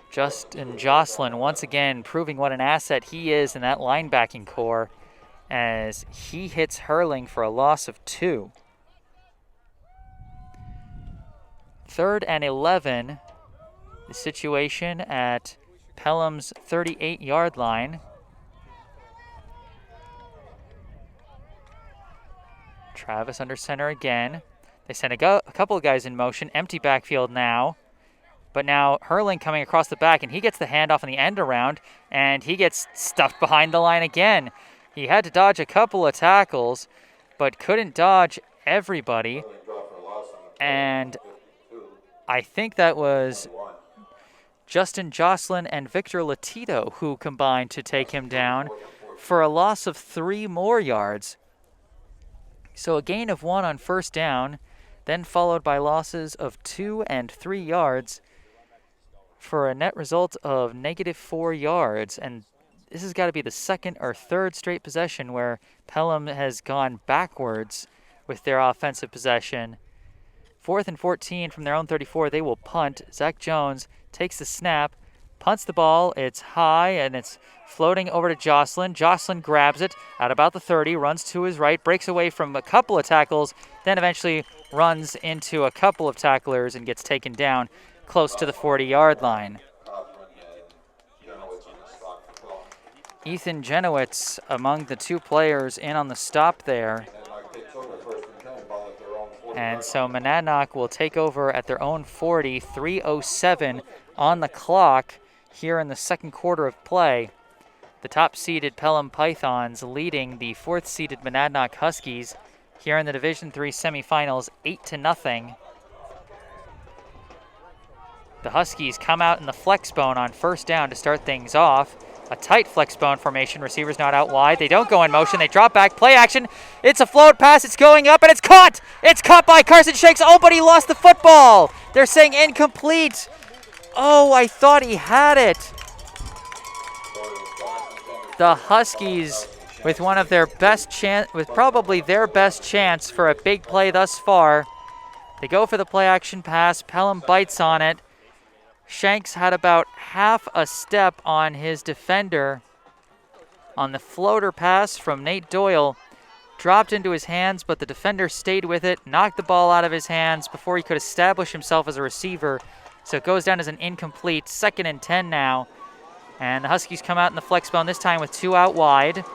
A: Justin Jocelyn once again proving what an asset he is in that linebacking core. as he hits Hurling for a loss of 2. 3rd and 11, the situation at Pelham's 38-yard line. Travis under center again. They send a couple of guys in motion. Empty backfield now. But now Hurling coming across the back, and he gets the handoff in the end around, and he gets stuffed behind the line again. He had to dodge a couple of tackles, but couldn't dodge everybody. And I think that was Justin Jocelyn and Victor Latito who combined to take him down for a loss of 3 more yards. So a gain of 1 on first down, then followed by losses of 2 and 3 yards for a net result of -4 yards. And this has got to be the 2nd or 3rd straight possession where Pelham has gone backwards with their offensive possession. 4th and 14 from their own 34. They will punt. Zach Jones takes the snap, punts the ball. It's high, and it's floating over to Jocelyn. Jocelyn grabs it at about the 30, runs to his right, breaks away from a couple of tackles, then eventually runs into a couple of tacklers and gets taken down close to the 40-yard line. Ethan Genowitz among the 2 players in on the stop there. And so Monadnock will take over at their own 40, 3:07 on the clock here in the 2nd quarter of play. The top-seeded Pelham Pythons leading the 4th-seeded Monadnock Huskies here in the Division III semifinals 8-0. The Huskies come out in the flex bone on first down to start things off. A tight flex bone formation. Receivers not out wide. They don't go in motion. They drop back. Play action. It's a float pass. It's going up, and it's caught. It's caught by Carson Shanks. Oh, but he lost the football. They're saying incomplete. Oh, I thought he had it. The Huskies with one of their best chance, with probably their best chance for a big play thus far. They go for the play action pass. Pelham bites on it. Shanks had about half a step on his defender on the floater pass from Nate Doyle. Dropped into his hands, but the defender stayed with it, knocked the ball out of his hands before he could establish himself as a receiver. So it goes down as an incomplete. 2nd and 10 now. And the Huskies come out in the flex bone, this time with 2 out wide.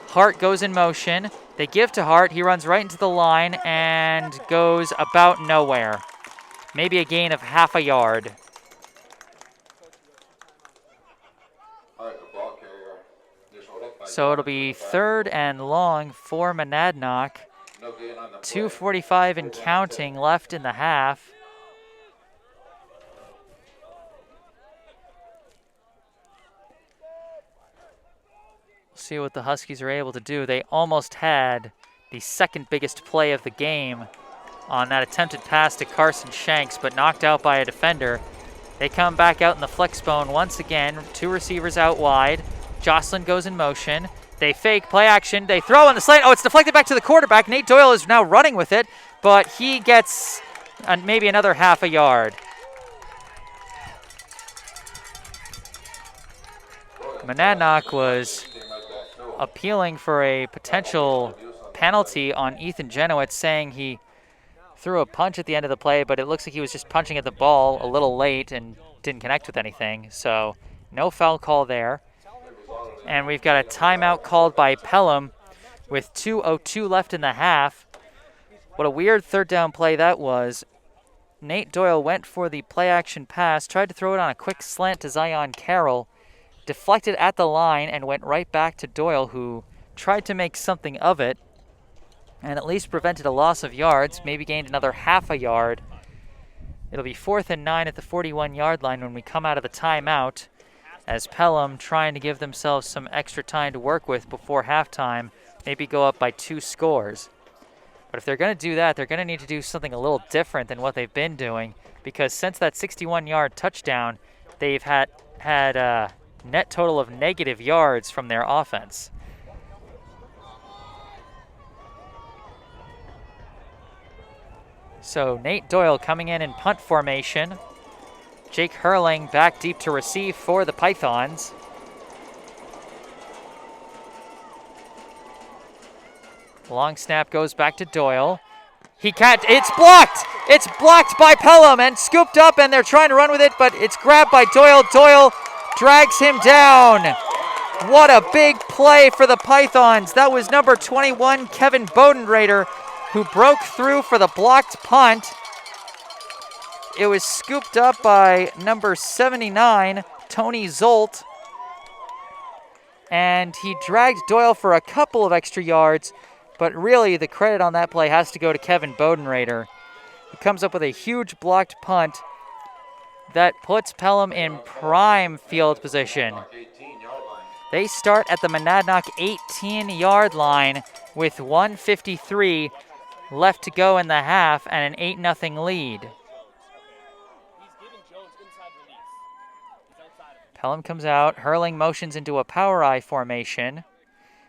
A: Hart goes in motion. They give to Hart. He runs right into the line and goes about nowhere. Maybe a gain of half a yard. So it'll be 3rd and long for Monadnock. 2:45 and counting left in the half. We'll see what the Huskies are able to do. They almost had the 2nd biggest play of the game on that attempted pass to Carson Shanks, but knocked out by a defender. They come back out in the flex bone once again. 2 receivers out wide. Jocelyn goes in motion. They fake play action. They throw on the slant. Oh, it's deflected back to the quarterback. Nate Doyle is now running with it, but he gets maybe another half a yard. Monadnock was appealing for a potential penalty on Ethan Genowitz, saying he threw a punch at the end of the play, but it looks like he was just punching at the ball a little late and didn't connect with anything. So no foul call there. And we've got a timeout called by Pelham with 2:02 left in the half. What a weird 3rd down play that was. Nate Doyle went for the play action pass, tried to throw it on a quick slant to Zion Carroll, deflected at the line and went right back to Doyle, who tried to make something of it and at least prevented a loss of yards, maybe gained another half a yard. It'll be 4th and 9 at the 41-yard line when we come out of the timeout, as Pelham trying to give themselves some extra time to work with before halftime, maybe go up by 2 scores. But if they're going to do that, they're going to need to do something a little different than what they've been doing, because since that 61-yard touchdown, they've had a net total of negative yards from their offense. So Nate Doyle coming in punt formation. Jake Hurling back deep to receive for the Pythons. Long snap goes back to Doyle. He can't, it's blocked! It's blocked by Pelham and scooped up, and they're trying to run with it, but it's grabbed by Doyle. Doyle drags him down. What a big play for the Pythons. That was number 21, Kevin Bodenrader, who broke through for the blocked punt. It was scooped up by number 79, Tony Zolt, and he dragged Doyle for a couple of extra yards, but really the credit on that play has to go to Kevin Bodenrader. He comes up with a huge blocked punt that puts Pelham in prime field position. They start at the Monadnock 18-yard line with 1:53 left to go in the half and an 8-0 lead. Pelham comes out, Hurling motions into a power I formation.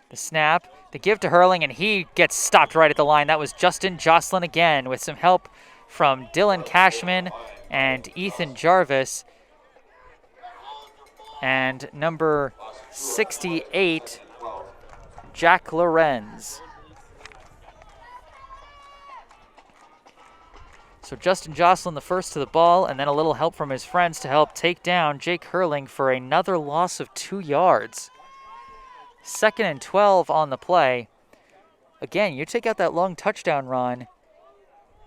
A: The snap, the give to Hurling, and he gets stopped right at the line. That was Justin Jocelyn again with some help from Dylan Cashman and Ethan Jarvis. And number 68, Jack Lorenz. So Justin Jocelyn the first to the ball, and then a little help from his friends to help take down Jake Hurling for another loss of 2 yards. 2nd and 12 on the play. Again, you take out that long touchdown run,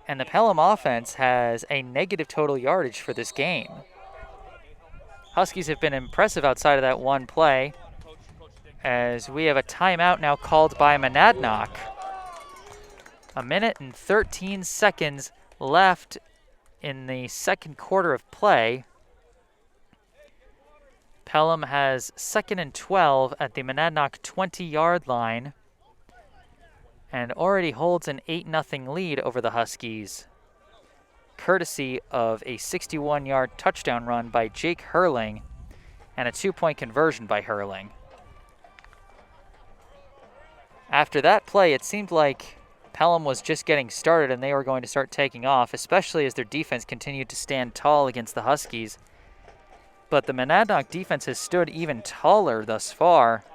A: and the Pelham offense has a negative total yardage for this game. Huskies have been impressive outside of that one play, as we have a timeout now called by Monadnock. 1 minute and 13 seconds left in the second quarter of play. Pelham has 2nd and 12 at the Monadnock 20-yard line and already holds an 8-0 lead over the Huskies, courtesy of a 61-yard touchdown run by Jake Hurling and a 2-point conversion by Hurling. After that play, it seemed like Pelham was just getting started and they were going to start taking off, especially as their defense continued to stand tall against the Huskies. But the Monadnock defense has stood even taller thus far.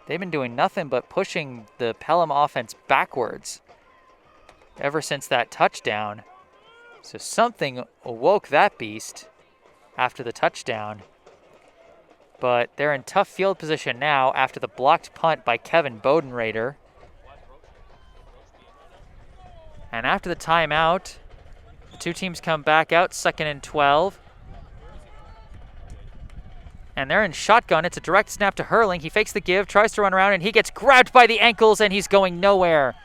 A: They've been doing nothing but pushing the Pelham offense backwards ever since that touchdown. So something awoke that beast after the touchdown. But they're in tough field position now after the blocked punt by Kevin Bodenrader. And after the timeout, the two teams come back out, 2nd and 12. And they're in shotgun. It's a direct snap to Hurling. He fakes the give, tries to run around, and he gets grabbed by the ankles, and he's going nowhere.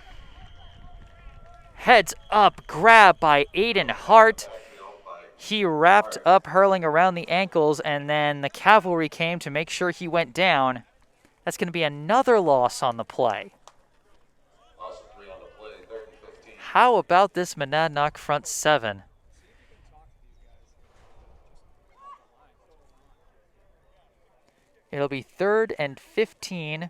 A: Heads up grab by Aiden Hart. He wrapped up Hurling around the ankles, and then the cavalry came to make sure he went down. That's going to be another loss on the play. How about this Monadnock front seven? It'll be 3rd and 15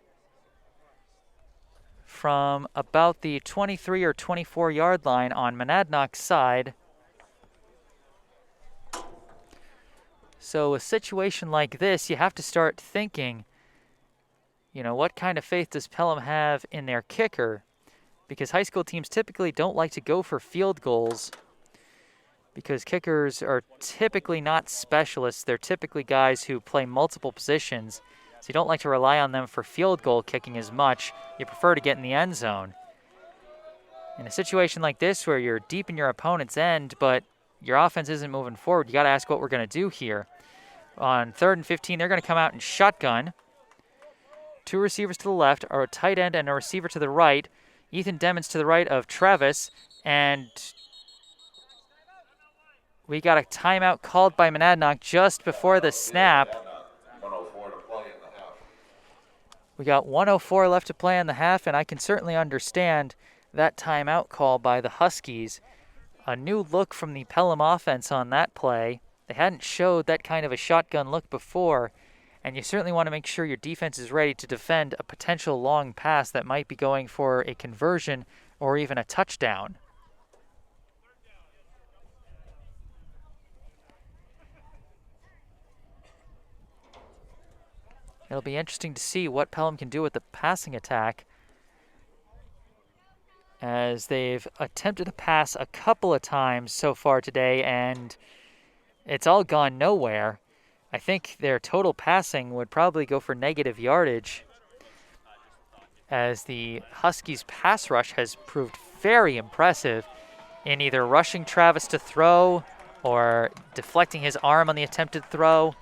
A: from about the 23 or 24-yard line on Monadnock's side. So a situation like this, you have to start thinking, what kind of faith does Pelham have in their kicker? Because high school teams typically don't like to go for field goals because kickers are typically not specialists. They're typically guys who play multiple positions, so you don't like to rely on them for field goal kicking as much. You prefer to get in the end zone. In a situation like this where you're deep in your opponent's end, but your offense isn't moving forward, you got to ask what we're going to do here. On 3rd and 15, they're going to come out in shotgun. 2 receivers to the left, or a tight end and a receiver to the right. Ethan Demons to the right of Travis, and we got a timeout called by Monadnock just before the snap.
B: 104 to play in the half.
A: We got 1:04 left to play in the half, and I can certainly understand that timeout call by the Huskies. A new look from the Pelham offense on that play. They hadn't showed that kind of a shotgun look before, and you certainly want to make sure your defense is ready to defend a potential long pass that might be going for a conversion or even a touchdown. It'll be interesting to see what Pelham can do with the passing attack. as they've attempted to pass a couple of times so far today, and it's all gone nowhere. I think their total passing would probably go for negative yardage, as the Huskies' pass rush has proved very impressive in either rushing Travis to throw or deflecting his arm on the attempted throw.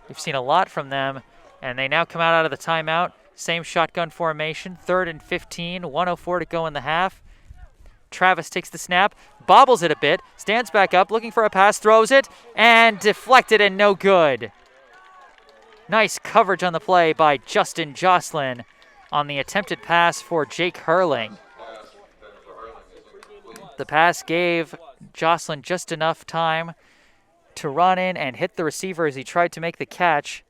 A: We've seen a lot from them, and they now come out of the timeout. Same shotgun formation, 3rd and 15, 1:04 to go in the half. Travis takes the snap, bobbles it a bit, stands back up, looking for a pass, throws it, and deflected and no good. Nice coverage on the play by Justin Jocelyn on the attempted pass for Jake Hurling. The pass gave Jocelyn just enough time to run in and hit the receiver as he tried to make the catch,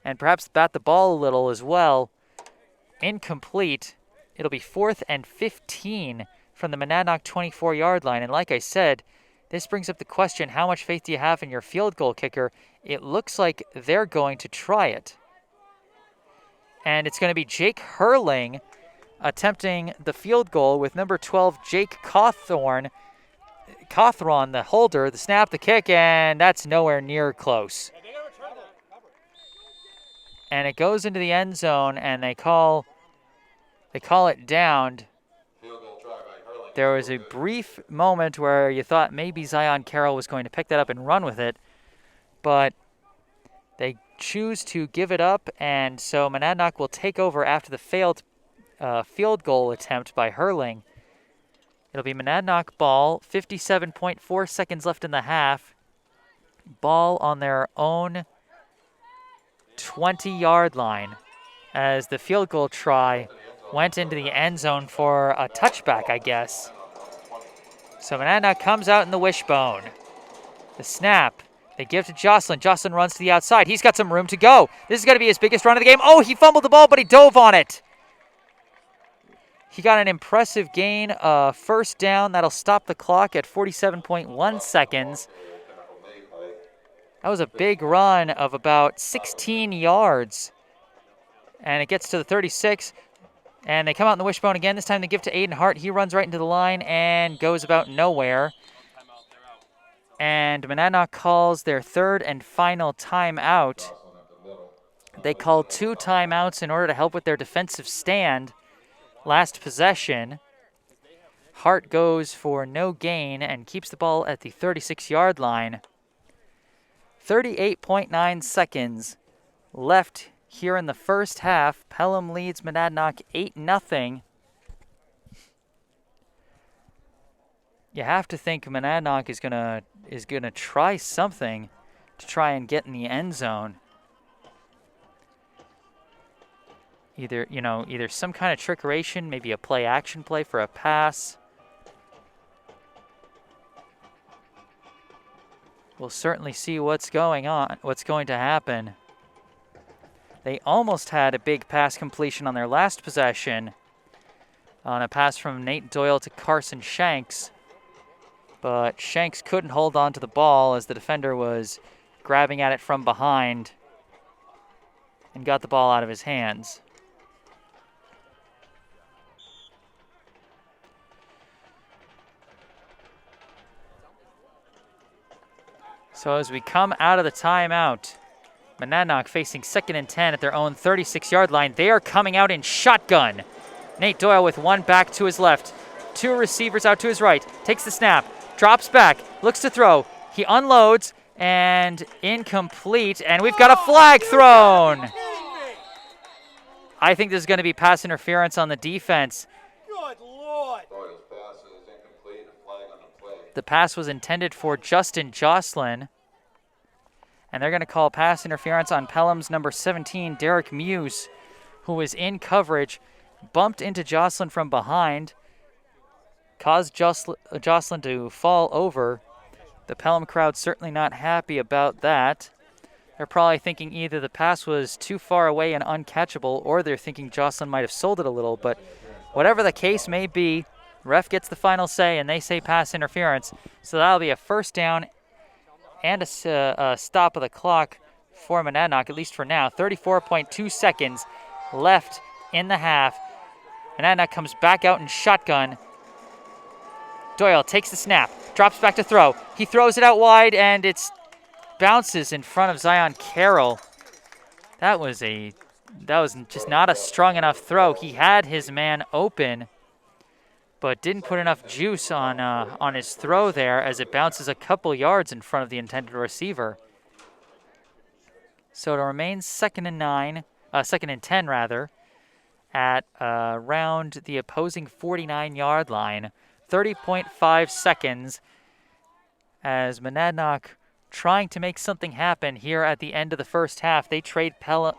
A: and perhaps bat the ball a little as well. Incomplete. It'll be 4th and 15 from the Monadnock 24-yard line. And like I said, this brings up the question, how much faith do you have in your field goal kicker? It looks like they're going to try it. And it's going to be Jake Hurling attempting the field goal with number 12, Jake Cawthron, the holder, the snap, the kick, and that's nowhere near close. And it goes into the end zone, and they call it downed. There was a brief moment where you thought maybe Zion Carroll was going to pick that up and run with it, but they choose to give it up, and so Monadnock will take over after the failed field goal attempt by Hurling. It'll be Monadnock ball, 57.4 seconds left in the half. Ball on their own 20-yard line as the field goal try went into the end zone for a touchback, I guess. So Monadnock comes out in the wishbone. The snap, they give to Jocelyn. Jocelyn runs to the outside. He's got some room to go. This is going to be his biggest run of the game. Oh, he fumbled the ball, but he dove on it. He got an impressive gain, first down. That'll stop the clock at 47.1 seconds. That was a big run of about 16 yards. And it gets to the 36. And they come out in the wishbone again. This time they give to Aiden Hart. He runs right into the line and goes about nowhere. And Monadnock calls their 3rd and final timeout. They called 2 timeouts in order to help with their defensive stand. Last possession. Hart goes for no gain and keeps the ball at the 36-yard line. 38.9 seconds left here in the first half. Pelham leads Monadnock 8-0. You have to think Monadnock is gonna try something to try and get in the end zone. Either some kind of trickeration, maybe a play-action play for a pass. We'll certainly see what's going to happen. They almost had a big pass completion on their last possession on a pass from Nate Doyle to Carson Shanks. But Shanks couldn't hold on to the ball as the defender was grabbing at it from behind and got the ball out of his hands. So as we come out of the timeout, Monadnock facing 2nd and 10 at their own 36-yard line. They are coming out in shotgun. Nate Doyle with one back to his left. 2 receivers out to his right. Takes the snap. Drops back. Looks to throw. He unloads. And incomplete. And we've got a flag thrown. I think this is going to be pass interference on the defense.
C: Good Lord.
A: The pass was intended for Justin Jocelyn. And they're going to call pass interference on Pelham's number 17, Derek Muse, who was in coverage, bumped into Jocelyn from behind, caused Jocelyn to fall over. The Pelham crowd certainly not happy about that. They're probably thinking either the pass was too far away and uncatchable, or they're thinking Jocelyn might have sold it a little. But whatever the case may be, ref gets the final say, and they say pass interference. So that'll be a first down and a stop of the clock for Monadnock, at least for now. 34.2 seconds left in the half. Monadnock comes back out in shotgun. Doyle takes the snap, drops back to throw. He throws it out wide, and it bounces in front of Zion Carroll. That was just not a strong enough throw. He had his man open, but didn't put enough juice on his throw there as it bounces a couple yards in front of the intended receiver. So it remains second and 10 rather, at around the opposing 49-yard line. 30.5 seconds as Monadnock trying to make something happen here at the end of the first half. They trail Pelham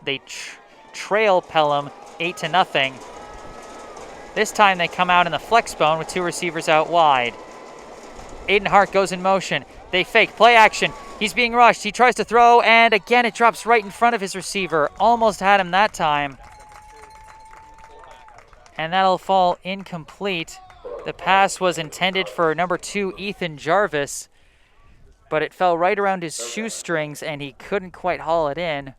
A: 8-0. This time they come out in the flex bone with two receivers out wide. Aiden Hart goes in motion. They fake, play action. He's being rushed. He tries to throw, and again it drops right in front of his receiver. Almost had him that time. And that'll fall incomplete. The pass was intended for number 2, Ethan Jarvis, but it fell right around his shoestrings, and he couldn't quite haul it in.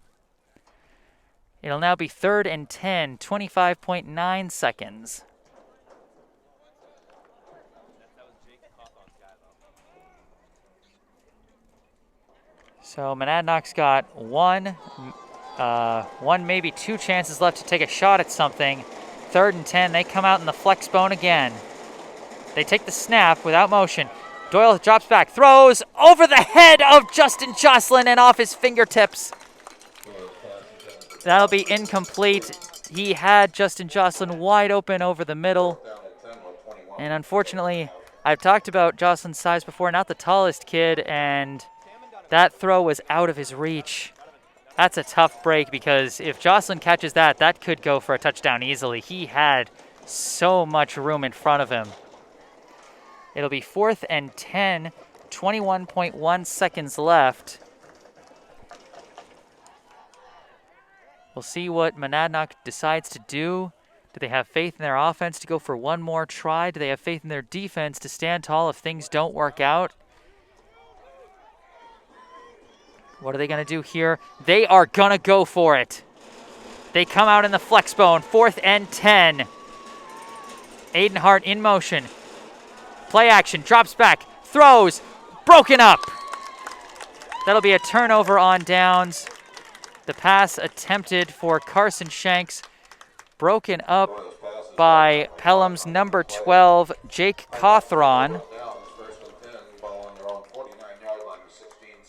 A: It'll now be 3rd and 10, 25.9 seconds. So Monadnock's got one, maybe two chances left to take a shot at something. 3rd and 10, they come out in the flex bone again. They take the snap without motion. Doyle drops back, throws over the head of Justin Jocelyn and off his fingertips. That'll be incomplete. He had Justin Jocelyn wide open over the middle. And unfortunately, I've talked about Jocelyn's size before, not the tallest kid, and that throw was out of his reach. That's a tough break because if Jocelyn catches that, that could go for a touchdown easily. He had so much room in front of him. It'll be 4th and 10, 21.1 seconds left. We'll see what Monadnock decides to do. Do they have faith in their offense to go for one more try? Do they have faith in their defense to stand tall if things don't work out? What are they going to do here? They are going to go for it. They come out in the flex bone, 4th and 10. Aiden Hart in motion. Play action, drops back, throws, broken up. That'll be a turnover on downs. The pass attempted for Carson Shanks, broken up by Pelham's number 12, Jake Cawthron.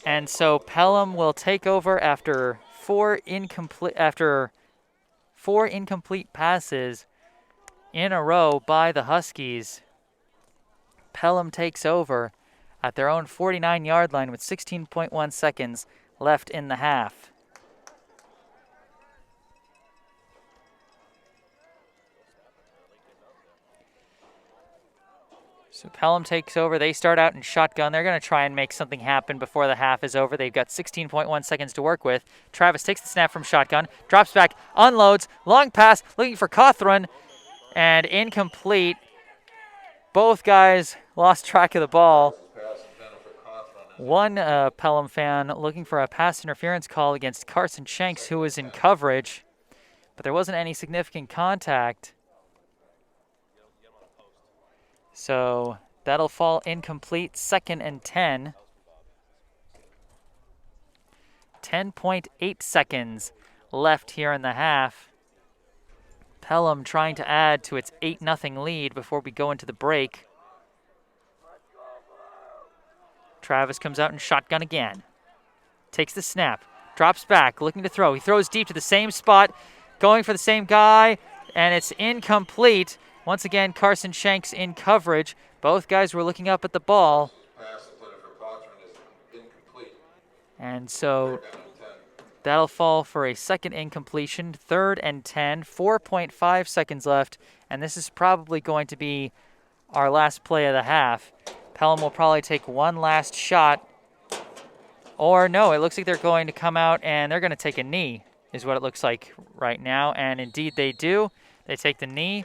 A: And so Pelham will take over after four incomplete passes in a row by the Huskies. Pelham takes over at their own 49-yard line with 16.1 seconds left in the half. So Pelham takes over. They start out in shotgun. They're going to try and make something happen before the half is over. They've got 16.1 seconds to work with. Travis takes the snap from shotgun, drops back, unloads, long pass, looking for Cawthron, and incomplete. Both guys lost track of the ball. One Pelham fan looking for a pass interference call against Carson Shanks, who was in coverage, but there wasn't any significant contact. So that'll fall incomplete, 2nd and 10. 10.8 seconds left here in the half. Pelham trying to add to its 8-0 lead before we go into the break. Travis comes out in shotgun again. Takes the snap, drops back, looking to throw. He throws deep to the same spot, going for the same guy, and it's incomplete. Once again, Carson Shanks in coverage. Both guys were looking up at the ball. And so that'll fall for a second incompletion, 3rd and 10, 4.5 seconds left, and this is probably going to be our last play of the half. Pelham will probably take one last shot. Or no, it looks like they're going to come out and they're going to take a knee, is what it looks like right now, and indeed they do. They take the knee.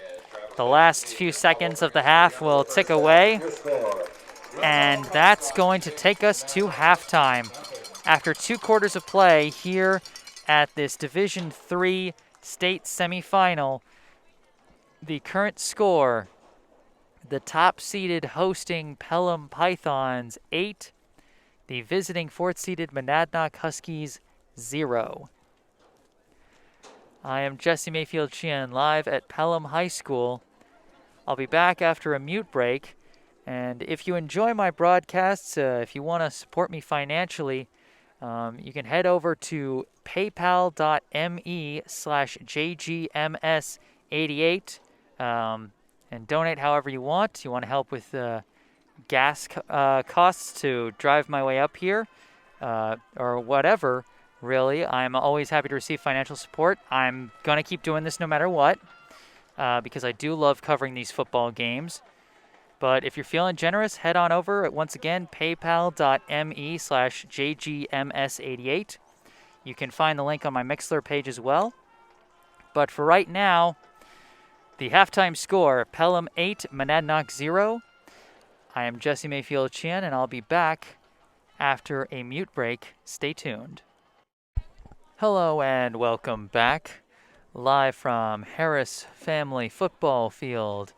A: The last few seconds of the half will tick away, and that's going to take us to halftime. After 2 quarters of play here at this Division III state semifinal, the current score, The top-seeded hosting Pelham Pythons 8. The visiting 4th-seeded Monadnock Huskies 0. I am Jesse Mayfield-Sheehan live at Pelham High School. I'll be back after a mute break. And if you enjoy my broadcasts, if you want to support me financially, you can head over to paypal.me/JGMS88 and donate however you want. You want to help with gas costs to drive my way up here or whatever, really. I'm always happy to receive financial support. I'm going to keep doing this no matter what because I do love covering these football games. But if you're feeling generous, head on over at, once again, paypal.me/JGMS88. You can find the link on my Mixlr page as well. But for right now, the halftime score, Pelham 8, Monadnock 0. I am Jesse Mayfield-Sheehan, and I'll be back after a mute break. Stay tuned. Hello and welcome back. Live from Harris Family Football Field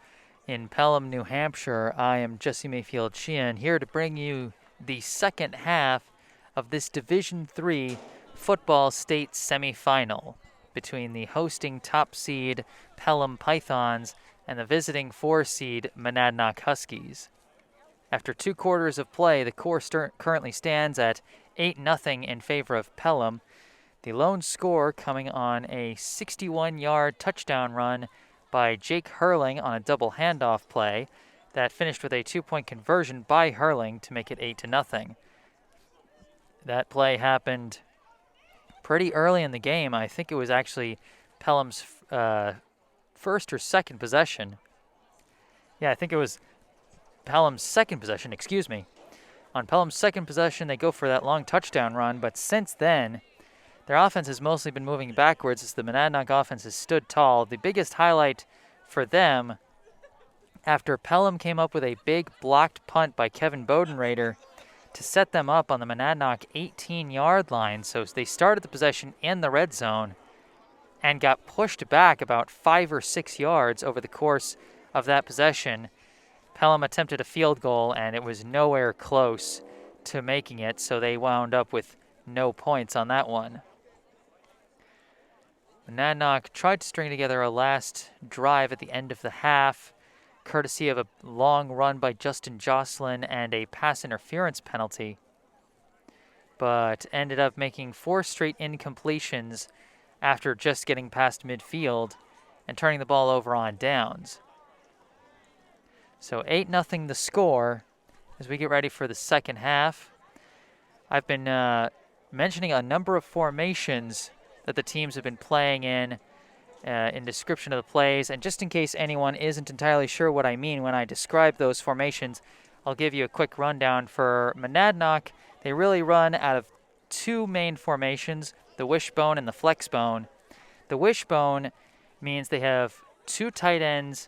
A: in Pelham, New Hampshire, I am Jesse Mayfield-Sheehan, here to bring you the second half of this Division III football state semifinal between the hosting top seed Pelham Pythons and the visiting 4-seed Monadnock Huskies. After 2 quarters of play, the score currently stands at 8-0 in favor of Pelham, the lone score coming on a 61-yard touchdown run by Jake Hurling on a double handoff play that finished with a 2-point conversion by Hurling to make it 8-0. That play happened pretty early in the game. I think it was actually Pelham's first or second possession. Yeah, I think it was Pelham's second possession, excuse me. On Pelham's second possession, they go for that long touchdown run, but since then, their offense has mostly been moving backwards as the Monadnock offense has stood tall. The biggest highlight for them, after Pelham came up with a big blocked punt by Kevin Bodenrader to set them up on the Monadnock 18-yard line. So they started the possession in the red zone and got pushed back about 5 or 6 yards over the course of that possession. Pelham attempted a field goal, and it was nowhere close to making it, so they wound up with no points on that one. Monadnock tried to string together a last drive at the end of the half, courtesy of a long run by Justin Jocelyn and a pass interference penalty, but ended up making 4 straight incompletions after just getting past midfield and turning the ball over on downs. So 8-0 the score as we get ready for the second half. I've been mentioning a number of formations that the teams have been playing in description of the plays. And just in case anyone isn't entirely sure what I mean when I describe those formations, I'll give you a quick rundown. For Monadnock, they really run out of 2 main formations, the wishbone and the flexbone. The wishbone means they have 2 tight ends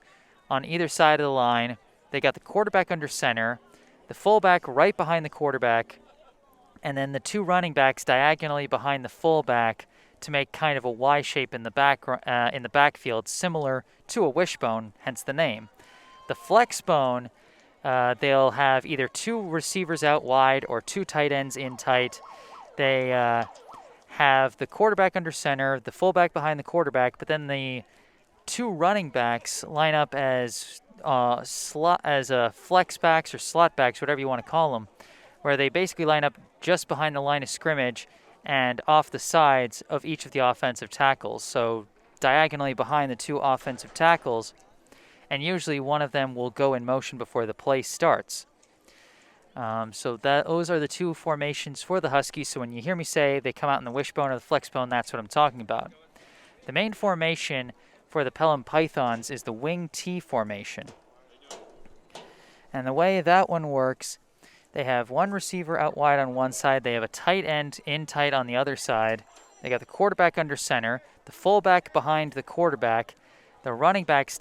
A: on either side of the line. They got the quarterback under center, the fullback right behind the quarterback, and then the 2 running backs diagonally behind the fullback to make kind of a Y shape in the backfield, similar to a wishbone, hence the name. The flexbone, they'll have either 2 receivers out wide or 2 tight ends in tight. They have the quarterback under center, the fullback behind the quarterback, but then the 2 running backs line up as flex backs or slot backs, whatever you want to call them, where they basically line up just behind the line of scrimmage and off the sides of each of the offensive tackles. So diagonally behind the 2 offensive tackles, and usually one of them will go in motion before the play starts. So those are the 2 formations for the Huskies. So when you hear me say they come out in the wishbone or the flexbone, that's what I'm talking about. The main formation for the Pelham Pythons is the wing T formation. And the way that one works, they have 1 receiver out wide on one side. They have a tight end in tight on the other side. They got the quarterback under center, the fullback behind the quarterback, the running back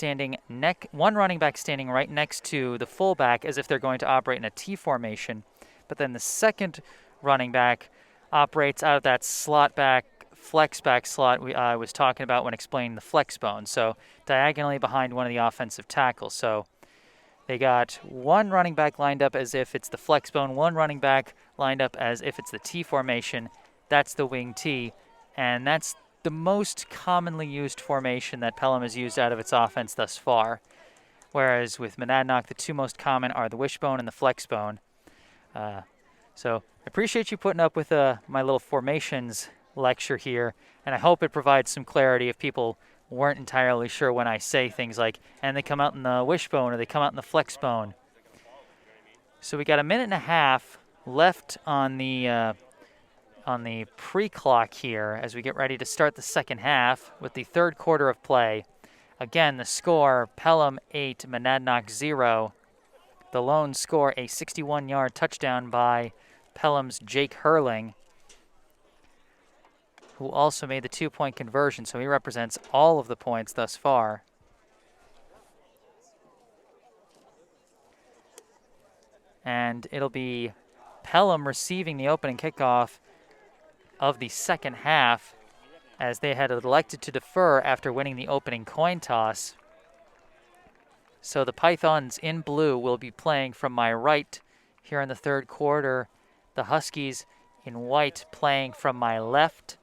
A: one running back standing right next to the fullback as if they're going to operate in a T formation. But then the second running back operates out of that slot back, flex back slot I was talking about when explaining the flex bone. So diagonally behind one of the offensive tackles. So They got one running back lined up as if it's the flex bone, one running back lined up as if it's the T formation. That's the wing T, and that's the most commonly used formation that Pelham has used out of its offense thus far. Whereas with Monadnock, the two most common are the wishbone and the flex bone. So I appreciate you putting up with my little formations lecture here, and I hope it provides some clarity if people weren't entirely sure when I say things like, and they come out in the wishbone or they come out in the flex bone. So we got a minute and a half left on the pre-clock here as we get ready to start the second half with the third quarter of play. Again, the score, Pelham 8, Monadnock 0. The lone score, a 61-yard touchdown by Pelham's Jake Hurling, who also made the 2-point conversion, so he represents all of the points thus far. And it'll be Pelham receiving the opening kickoff of the second half, as they had elected to defer after winning the opening coin toss. So the Pythons in blue will be playing from my right here in the third quarter. The Huskies in white playing from my left.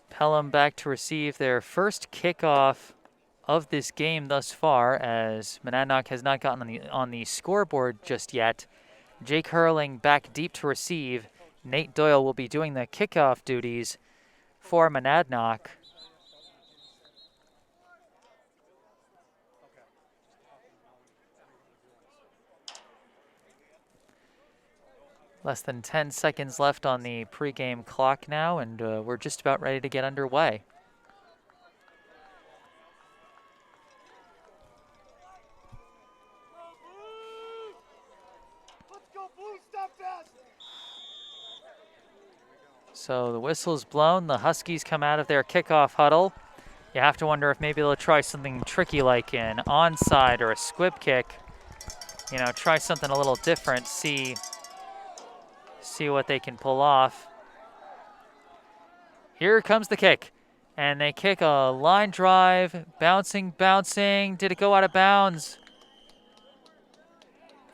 A: Pelham back to receive their first kickoff of this game thus far, as Monadnock has not gotten on the scoreboard just yet. Jake Hurling back deep to receive. Nate Doyle will be doing the kickoff duties for Monadnock. Less than 10 seconds left on the pregame clock now, and we're just about ready to get underway. So the whistle's blown. The Huskies come out of their kickoff huddle. You have to wonder if maybe they'll try something tricky like an onside or a squib kick. You know, try something a little different, see what they can pull off. Here comes the kick. And they kick a line drive, bouncing. Did it go out of bounds?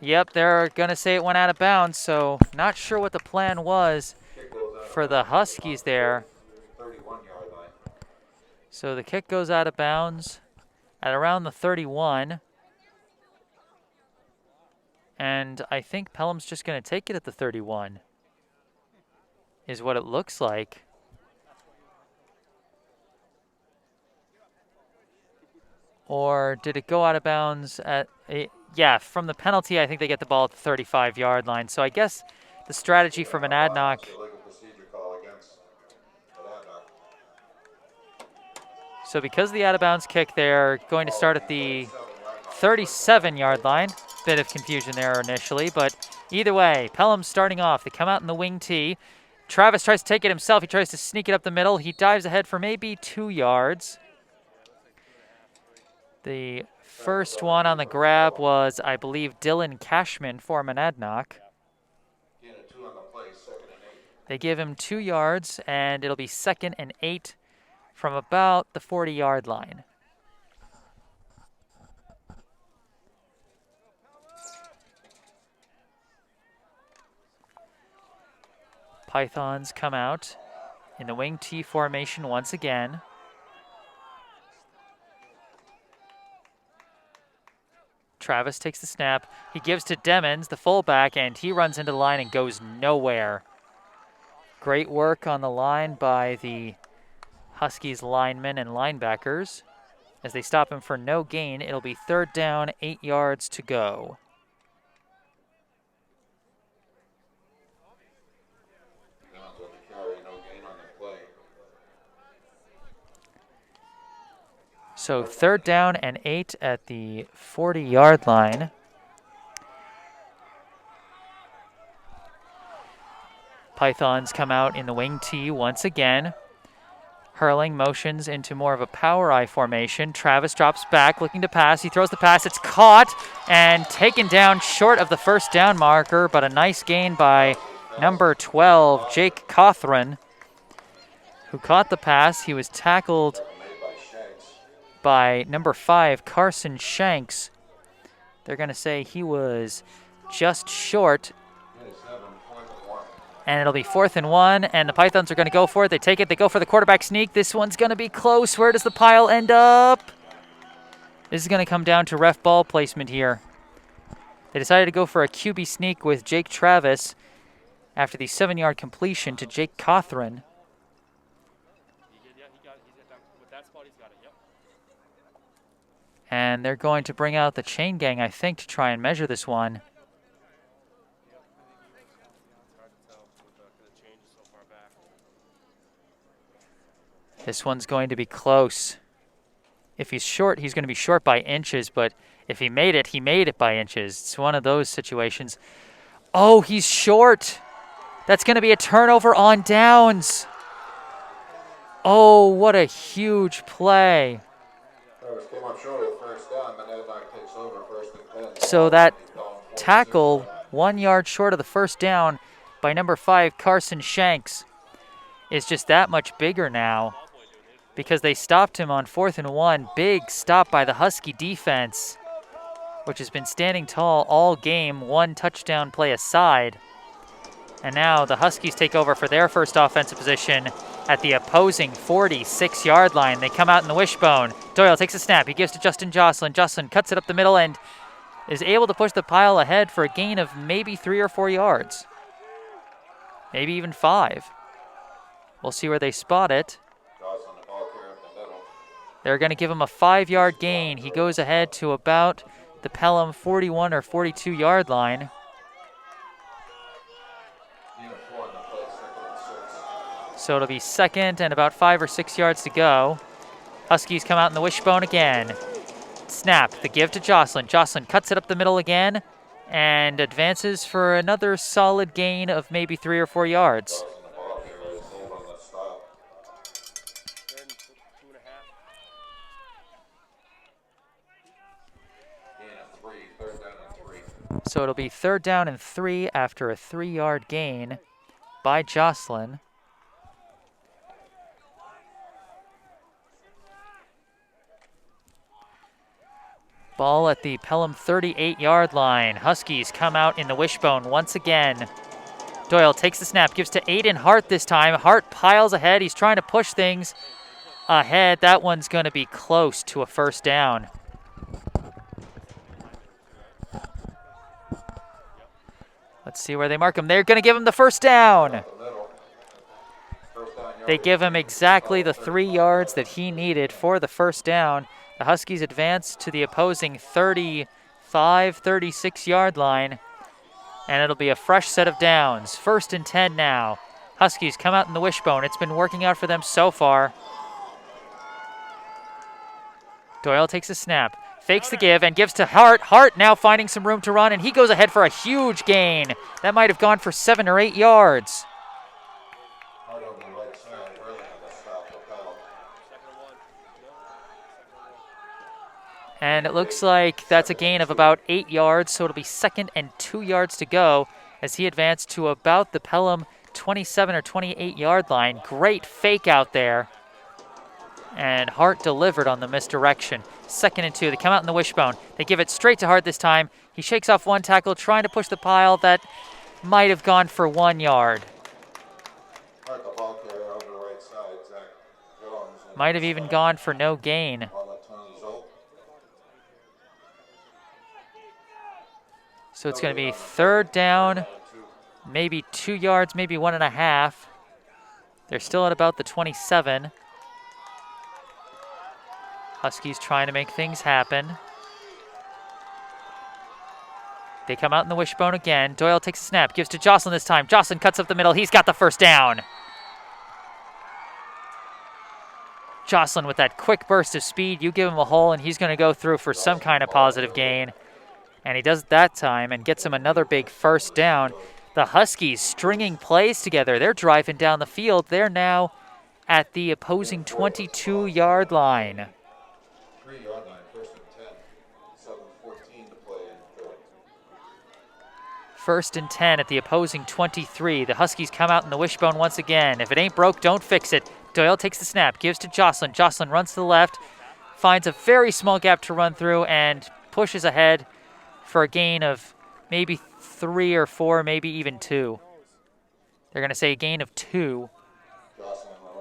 A: Yep, they're going to say it went out of bounds, so not sure what the plan was for the Huskies there. So the kick goes out of bounds at around the 31. And I think Pelham's just going to take it at the 31, is what it looks like. Or did it go out of bounds at yeah, from the penalty, I think they get the ball at the 35-yard line. So I guess the strategy for Monadnock. So because of the out-of-bounds kick, they're going to start at the 37-yard line. Bit of confusion there initially, but either way, Pelham starting off. They come out in the wing tee. Travis tries to take it himself. He tries to sneak it up the middle. He dives ahead for maybe 2 yards. The first one on the grab was, I believe, Dylan Cashman for Monadnock. They give him 2 yards, and it'll be 2nd and 8 from about the 40-yard line. Pythons come out in the wing T formation once again. Travis takes the snap. He gives to Demons, the fullback, and he runs into the line and goes nowhere. Great work on the line by the Huskies linemen and linebackers. As they stop him for no gain, it'll be 3rd down, 8 yards to go. So 3rd down and 8 at the 40-yard line. Pythons come out in the wing T once again. Hurling motions into more of a power I formation. Travis drops back, looking to pass. He throws the pass. It's caught and taken down short of the 1st down marker, but a nice gain by number 12, Jake Cothran, who caught the pass. He was tackled by number 5, Carson Shanks. They're going to say he was just short. And it'll be 4th and 1, and the Pythons are going to go for it. They take it. They go for the quarterback sneak. This one's going to be close. Where does the pile end up? This is going to come down to ref ball placement here. They decided to go for a QB sneak with Jake Travis after the 7-yard completion to Jake Cothran. And they're going to bring out the chain gang, I think, to try and measure this one. This one's going to be close. If he's short, he's going to be short by inches, but if he made it by inches. It's one of those situations. Oh, he's short. That's going to be a turnover on downs. Oh, what a huge play.
B: Came up short of the first down, Monadnock takes over 1st and 10.
A: So that tackle, 1 yard short of the first down by number 5, Carson Shanks, is just that much bigger now because they stopped him on 4th and 1. Big stop by the Husky defense, which has been standing tall all game, 1 touchdown play aside. And now the Huskies take over for their first offensive position at the opposing 46-yard line. They come out in the wishbone. Doyle takes a snap. He gives to Justin Jocelyn. Jocelyn cuts it up the middle and is able to push the pile ahead for a gain of maybe 3 or 4 yards. Maybe even 5. We'll see where they spot it. They're going to give him a 5-yard gain. He goes ahead to about the Pelham 41 or 42-yard line. So it'll be 2nd and about 5 or 6 yards to go. Huskies come out in the wishbone again. Snap, the give to Jocelyn. Jocelyn cuts it up the middle again and advances for another solid gain of maybe 3 or 4 yards. So it'll be 3rd down and 3 after a 3-yard gain by Jocelyn. Ball at the Pelham 38-yard line. Huskies come out in the wishbone once again. Doyle takes the snap, gives to Aiden Hart this time. Hart piles ahead. He's trying to push things ahead. That one's going to be close to a 1st down. Let's see where they mark him. They're going to give him the 1st down. They give him exactly the 3 yards that he needed for the 1st down. The Huskies advance to the opposing 35, 36-yard line, and it'll be a fresh set of downs. 1st and 10 now. Huskies come out in the wishbone. It's been working out for them so far. Doyle takes a snap, fakes the give, and gives to Hart. Hart now finding some room to run, and he goes ahead for a huge gain. That might have gone for 7 or 8 yards. And it looks like that's a gain of about 8 yards, so it'll be 2nd and 2 yards to go as he advanced to about the Pelham 27 or 28-yard line. Great fake out there. And Hart delivered on the misdirection. 2nd and 2. They come out in the wishbone. They give it straight to Hart this time. He shakes off one tackle, trying to push the pile that might have gone for 1 yard. Might have even gone for no gain. So it's going to be 3rd down, maybe 2 yards, maybe 1.5. They're still at about the 27. Huskies trying to make things happen. They come out in the wishbone again. Doyle takes a snap, gives to Jocelyn this time. Jocelyn cuts up the middle. He's got the 1st down. Jocelyn with that quick burst of speed. You give him a hole, and he's going to go through for some kind of positive gain. And he does it that time and gets him another big 1st down. The Huskies stringing plays together. They're driving down the field. They're now at the opposing 22-yard line.
B: 3-yard line, 1st and 10. 7:14 to play in 3rd.
A: 1st and 10 at the opposing 23. The Huskies come out in the wishbone once again. If it ain't broke, don't fix it. Doyle takes the snap, gives to Jocelyn. Jocelyn runs to the left, finds a very small gap to run through and pushes ahead for a gain of maybe 3 or 4, maybe even 2. They're going to say a gain of 2.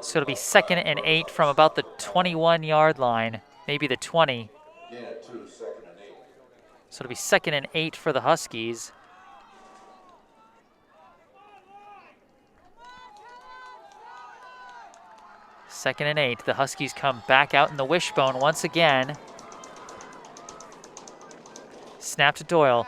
A: So it'll be 2nd and 8 from about the 21-yard line, maybe the 20. So it'll be 2nd and 8 for the Huskies. Second and 8. The Huskies come back out in the wishbone once again. Snap to Doyle.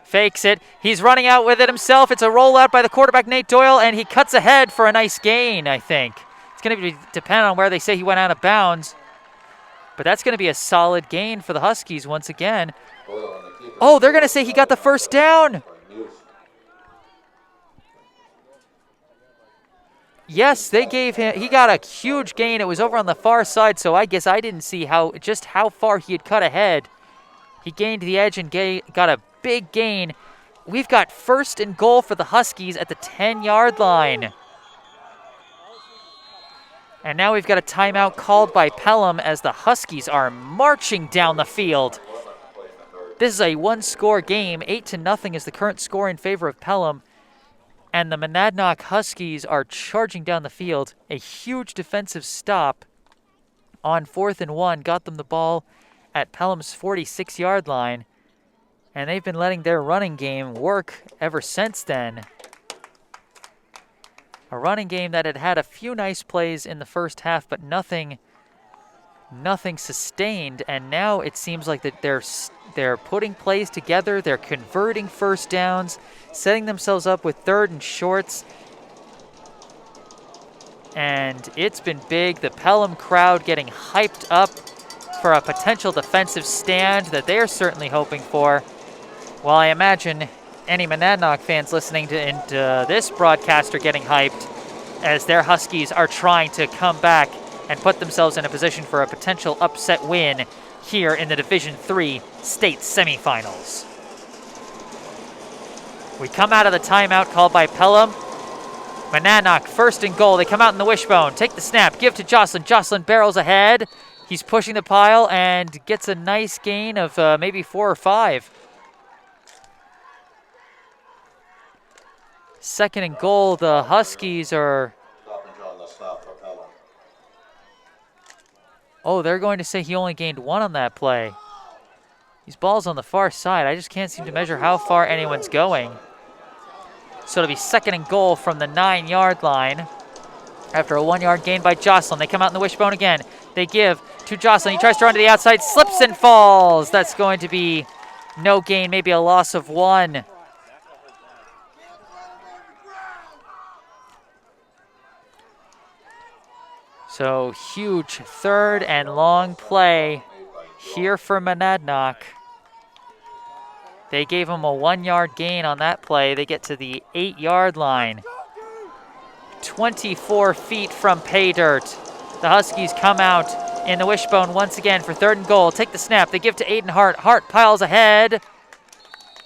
A: Fakes it. He's running out with it himself. It's a rollout by the quarterback, Nate Doyle, and he cuts ahead for a nice gain, I think. It's going to depend on where they say he went out of bounds. But that's going to be a solid gain for the Huskies once again. Oh, they're going to say he got the first down. Yes, they gave him, he got a huge gain. It was over on the far side, so I guess I didn't see just how far he had cut ahead. He gained the edge and got a big gain. We've got 1st and goal for the Huskies at the 10-yard line. And now we've got a timeout called by Pelham as the Huskies are marching down the field. This is a one-score game. 8-0 is the current score in favor of Pelham. And the Monadnock Huskies are charging down the field. A huge defensive stop on 4th and 1 got them the ball at Pelham's 46-yard line. And they've been letting their running game work ever since then. A running game that had had a few nice plays in the first half, but nothing sustained. And now it seems like that they're putting plays together. They're converting first downs, setting themselves up with 3rd and shorts. And it's been big. The Pelham crowd getting hyped up for a potential defensive stand that they're certainly hoping for. Well, I imagine any Monadnock fans listening to this broadcast are getting hyped as their Huskies are trying to come back and put themselves in a position for a potential upset win here in the Division III state semifinals. We come out of the timeout called by Pelham. Monadnock 1st and goal. They come out in the wishbone. Take the snap. Give to Jocelyn. Jocelyn barrels ahead. He's pushing the pile and gets a nice gain of maybe 4 or 5. 2nd and goal. The Huskies are... Oh, they're going to say he only gained 1 on that play. These balls on the far side, I just can't seem to measure how far anyone's going. So it'll be 2nd and goal from the 9-yard line. After a 1-yard gain by Jocelyn, they come out in the wishbone again. They give to Jocelyn. He tries to run to the outside, slips and falls. That's going to be no gain, maybe a loss of 1. So huge 3rd and long play here for Monadnock. They gave him a 1-yard gain on that play. They get to the 8-yard line. 24 feet from pay dirt. The Huskies come out in the wishbone once again for 3rd and goal. Take the snap. They give to Aiden Hart. Hart piles ahead.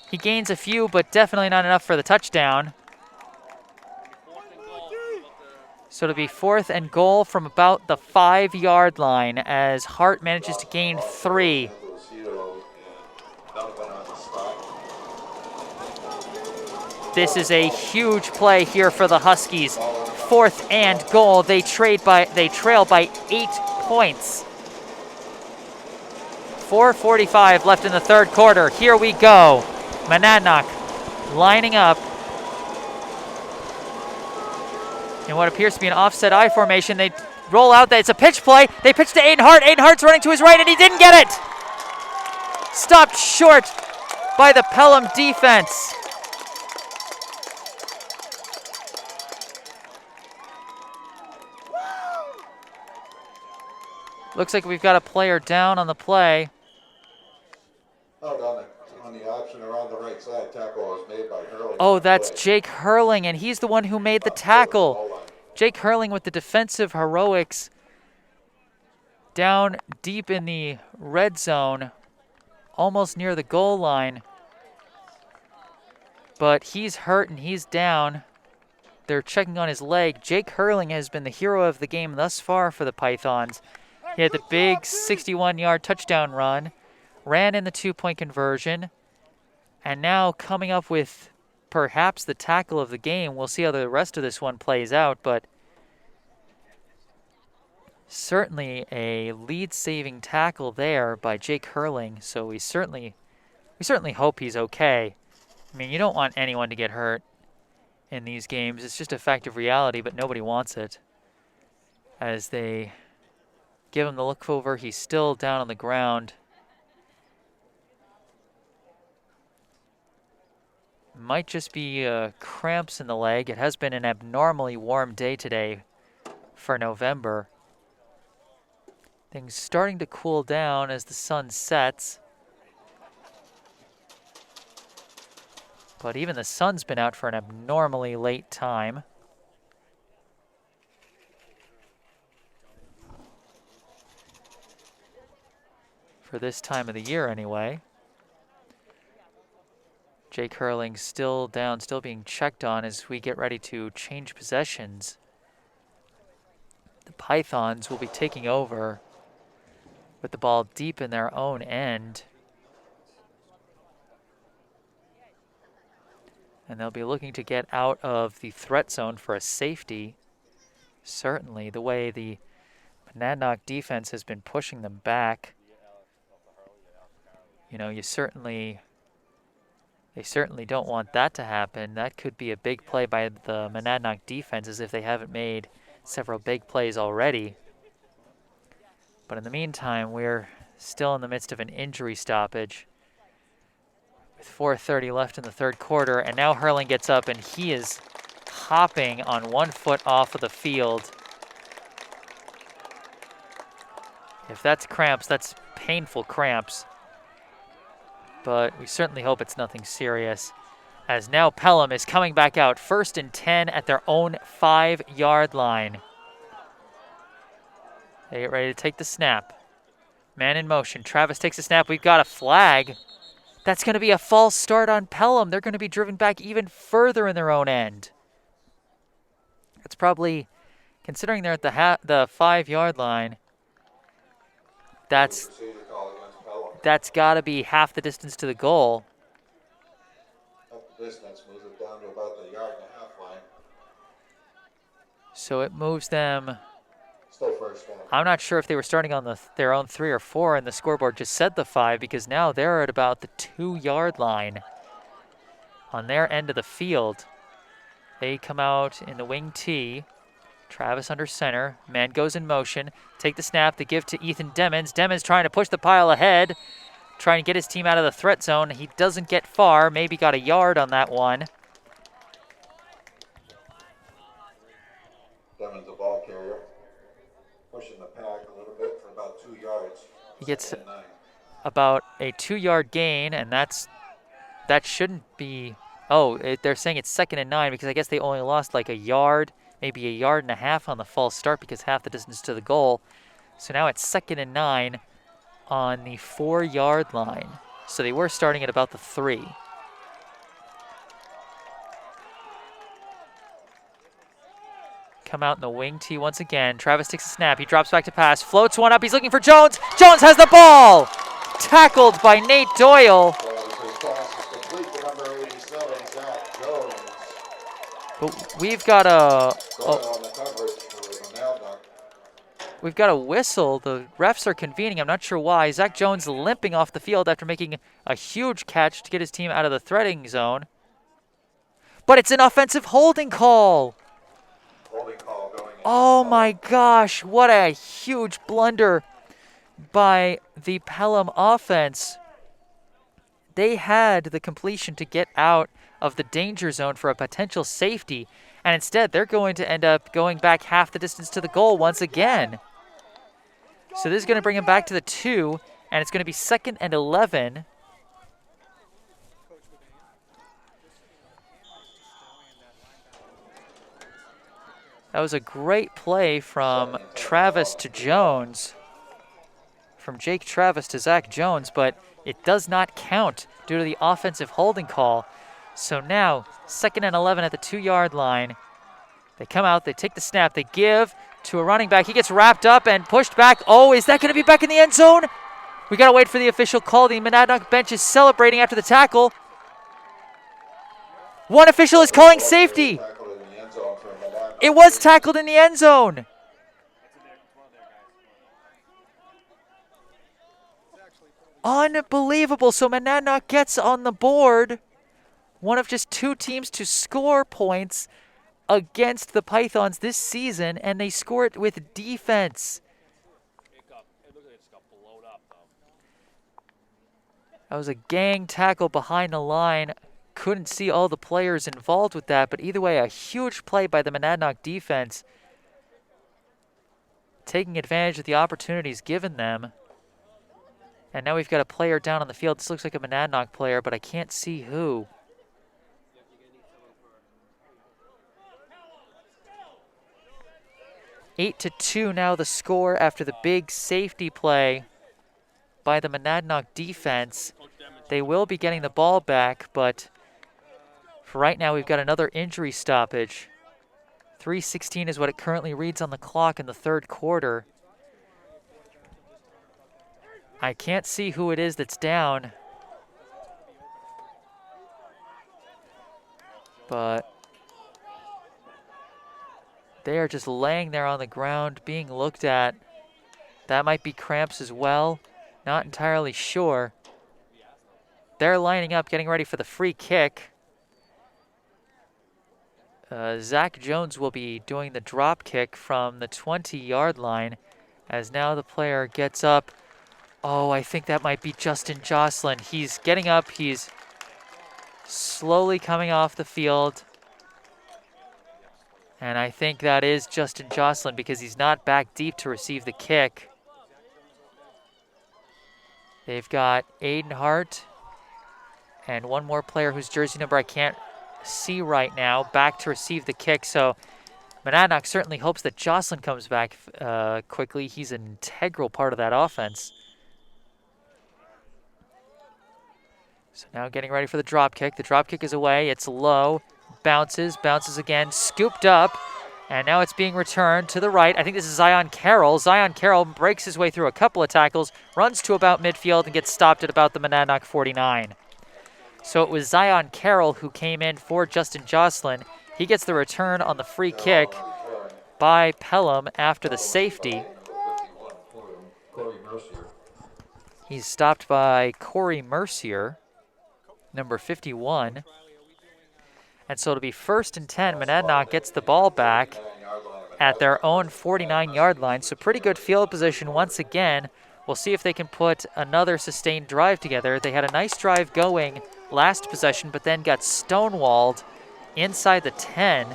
A: He gains a few, but definitely not enough for the touchdown. So it'll be 4th and goal from about the 5-yard line as Hart manages to gain 3. This is a huge play here for the Huskies. 4th and goal. They trail by 8 points. 4:45 left in the 3rd quarter. Here we go. Monadnock lining up in what appears to be an offset I formation. They roll out. It's a pitch play. They pitch to Aiden Hart. Aiden Hart's running to his right, and he didn't get it. Stopped short by the Pelham defense. Looks like we've got a player down on the play.
B: On the option around the right side, tackle was made by Hurling.
A: Oh, that's Jake Hurling, and he's the one who made the tackle. Jake Hurling with the defensive heroics down deep in the red zone, almost near the goal line. But he's hurt and he's down. They're checking on his leg. Jake Hurling has been the hero of the game thus far for the Pythons. He had the big 61-yard touchdown run, ran in the 2-point conversion, and now coming up with perhaps the tackle of the game. We'll see how the rest of this one plays out, but certainly a lead-saving tackle there by Jake Hurling, so we certainly hope he's okay. I mean, you don't want anyone to get hurt in these games. It's just a fact of reality, but nobody wants it. As they give him the look over, he's still down on the ground. Might just be cramps in the leg. It has been an abnormally warm day today for November. Things starting to cool down as the sun sets. But even the sun's been out for an abnormally late time. For this time of the year, anyway. Jake Hurling still down, still being checked on as we get ready to change possessions. The Pythons will be taking over with the ball deep in their own end. And they'll be looking to get out of the threat zone for a safety. Certainly, the way the Monadnock defense has been pushing them back. You know, they certainly don't want that to happen. That could be a big play by the Monadnock defense, as if they haven't made several big plays already. But in the meantime, we're still in the midst of an injury stoppage with 4:30 left in the third quarter, and now Hurling gets up and he is hopping on 1 foot off of the field. If that's cramps, that's painful cramps. But we certainly hope it's nothing serious, as now Pelham is coming back out, 1st and 10 at their own 5-yard line. They get ready to take the snap. Man in motion. Travis takes the snap. We've got a flag. That's going to be a false start on Pelham. They're going to be driven back even further in their own end. That's probably, considering they're at the 5-yard line, that's got to be half the distance to the goal.
B: Half the distance moves it down to about the 1.5 yard line.
A: So it moves them.
B: Still first down.
A: I'm not sure if they were starting on their own 3 or 4, and the scoreboard just said the 5, because now they're at about the 2-yard line on their end of the field. They come out in the wing T. Travis under center. Man goes in motion. Take the snap. They give to Ethan Demmons. Demmons trying to push the pile ahead, trying to get his team out of the threat zone. He doesn't get far. Maybe got a yard on that one.
B: Demmons, the ball carrier, pushing the pack a little bit for about 2 yards.
A: He gets about a 2-yard gain, and that shouldn't be. Oh, they're saying it's 2nd and 9, because I guess they only lost like a yard, maybe a yard and a half on the false start, because half the distance to the goal. So now it's 2nd and 9 on the 4-yard line. So they were starting at about the 3. Come out in the wing T once again. Travis takes a snap. He drops back to pass. Floats one up. He's looking for Jones. Jones has the ball. Tackled by Nate Doyle. But we've got a whistle. The refs are convening. I'm not sure why. Zach Jones limping off the field after making a huge catch to get his team out of the threatening zone. But it's an offensive holding call. Oh my gosh, what a huge blunder by the Pelham offense. They had the completion to get out of the danger zone for a potential safety, and instead they're going to end up going back half the distance to the goal once again. So this is going to bring him back to the 2, and it's going to be 2nd and 11. That was a great play from Travis to Jones, from Jake Travis to Zach Jones, but it does not count due to the offensive holding call. So now, 2nd and 11 at the 2-yard line. They come out, they take the snap, they give to a running back. He gets wrapped up and pushed back. Oh, is that going to be back in the end zone? We got to wait for the official call. The Monadnock bench is celebrating after the tackle. One official is calling safety. It was tackled in the end zone. Unbelievable. So Monadnock gets on the board. One of just 2 teams to score points against the Pythons this season, and they score it with defense. That was a gang tackle behind the line. Couldn't see all the players involved with that, but either way, a huge play by the Monadnock defense, taking advantage of the opportunities given them. And now we've got a player down on the field. This looks like a Monadnock player, but I can't see who. Eight to 2 now the score after the big safety play by the Monadnock defense. They will be getting the ball back, but for right now we've got another injury stoppage. 3:16 is what it currently reads on the clock in the third quarter. I can't see who it is that's down, but they are just laying there on the ground being looked at. That might be cramps as well. Not entirely sure. They're lining up, getting ready for the free kick. Zach Jones will be doing the drop kick from the 20-yard line as now the player gets up. Oh, I think that might be Justin Jocelyn. He's getting up. He's slowly coming off the field. And I think that is Justin Jocelyn because he's not back deep to receive the kick. They've got Aiden Hart and one more player whose jersey number I can't see right now back to receive the kick. So Monadnock certainly hopes that Jocelyn comes back quickly. He's an integral part of that offense. So now getting ready for the drop kick. The drop kick is away. It's low. Bounces again. Scooped up. And now it's being returned to the right. I think this is Zion Carroll. Zion Carroll breaks his way through a couple of tackles, runs to about midfield, and gets stopped at about the Monadnock 49. So it was Zion Carroll who came in for Justin Jocelyn. He gets the return on the free kick by Pelham after the safety. He's stopped by Corey Mercier, number 51. And so it'll be 1st and 10. Monadnock gets the ball back at their own 49-yard line. So pretty good field position once again. We'll see if they can put another sustained drive together. They had a nice drive going last possession, but then got stonewalled inside the 10.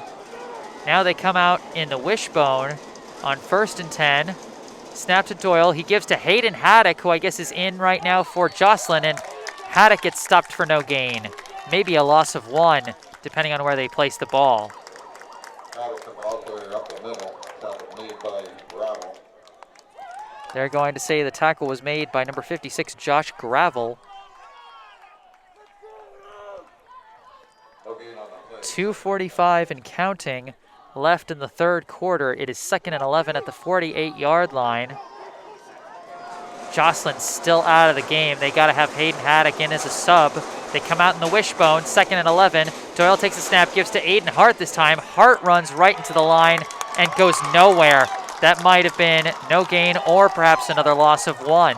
A: Now they come out in the wishbone on 1st and 10. Snap to Doyle. He gives to Hayden Haddock, who I guess is in right now for Jocelyn, and Haddock gets stopped for no gain. Maybe a loss of 1, depending on where they place the ball. They're going to say the tackle was made by number 56, Josh Gravel. 2:45 and counting left in the third quarter. It is 2nd and 11 at the 48-yard line. Jocelyn's still out of the game. They got to have Hayden Haddock in as a sub. They come out in the wishbone, 2nd and 11. Doyle takes a snap, gives to Aiden Hart this time. Hart runs right into the line and goes nowhere. That might have been no gain or perhaps another loss of 1.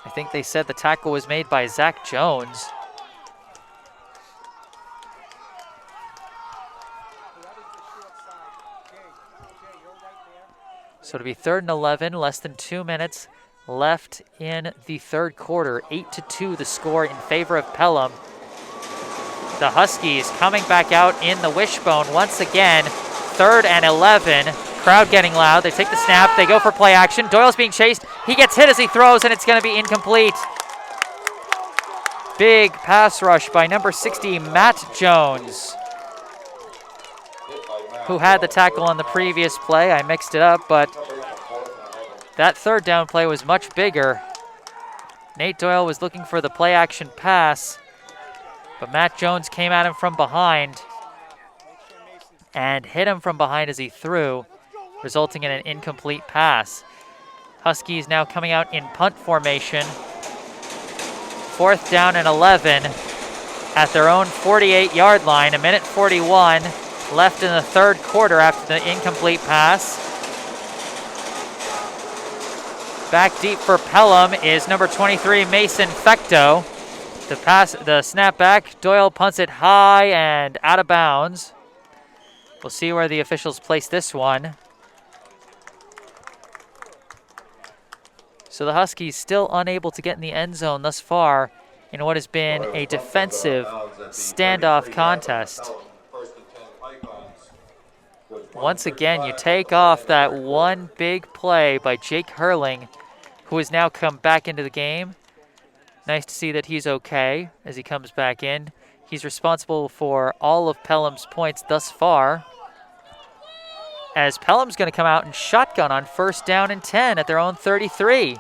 A: I think they said the tackle was made by Zach Jones. So it'll be 3rd and 11, less than 2 minutes left in the third quarter. 8-2 the score in favor of Pelham. The Huskies coming back out in the wishbone once again. 3rd and 11. Crowd getting loud. They take the snap. They go for play action. Doyle's being chased. He gets hit as he throws, and it's going to be incomplete. Big pass rush by number 60, Matt Jones, who had the tackle on the previous play. I mixed it up, but that 3rd down play was much bigger. Nate Doyle was looking for the play action pass, but Matt Jones came at him from behind and hit him from behind as he threw, resulting in an incomplete pass. Huskies now coming out in punt formation. 4th down and 11 at their own 48-yard line. 1:41 left in the third quarter after the incomplete pass. Back deep for Pelham is number 23, Mason Fecto. The snap back, Doyle punts it high and out of bounds. We'll see where the officials place this one. So the Huskies still unable to get in the end zone thus far in what has been a defensive standoff contest. Once again, you take off that one big play by Jake Hurling, who has now come back into the game. Nice to see that he's okay as he comes back in. He's responsible for all of Pelham's points thus far, as Pelham's going to come out and shotgun on 1st down and 10 at their own 33.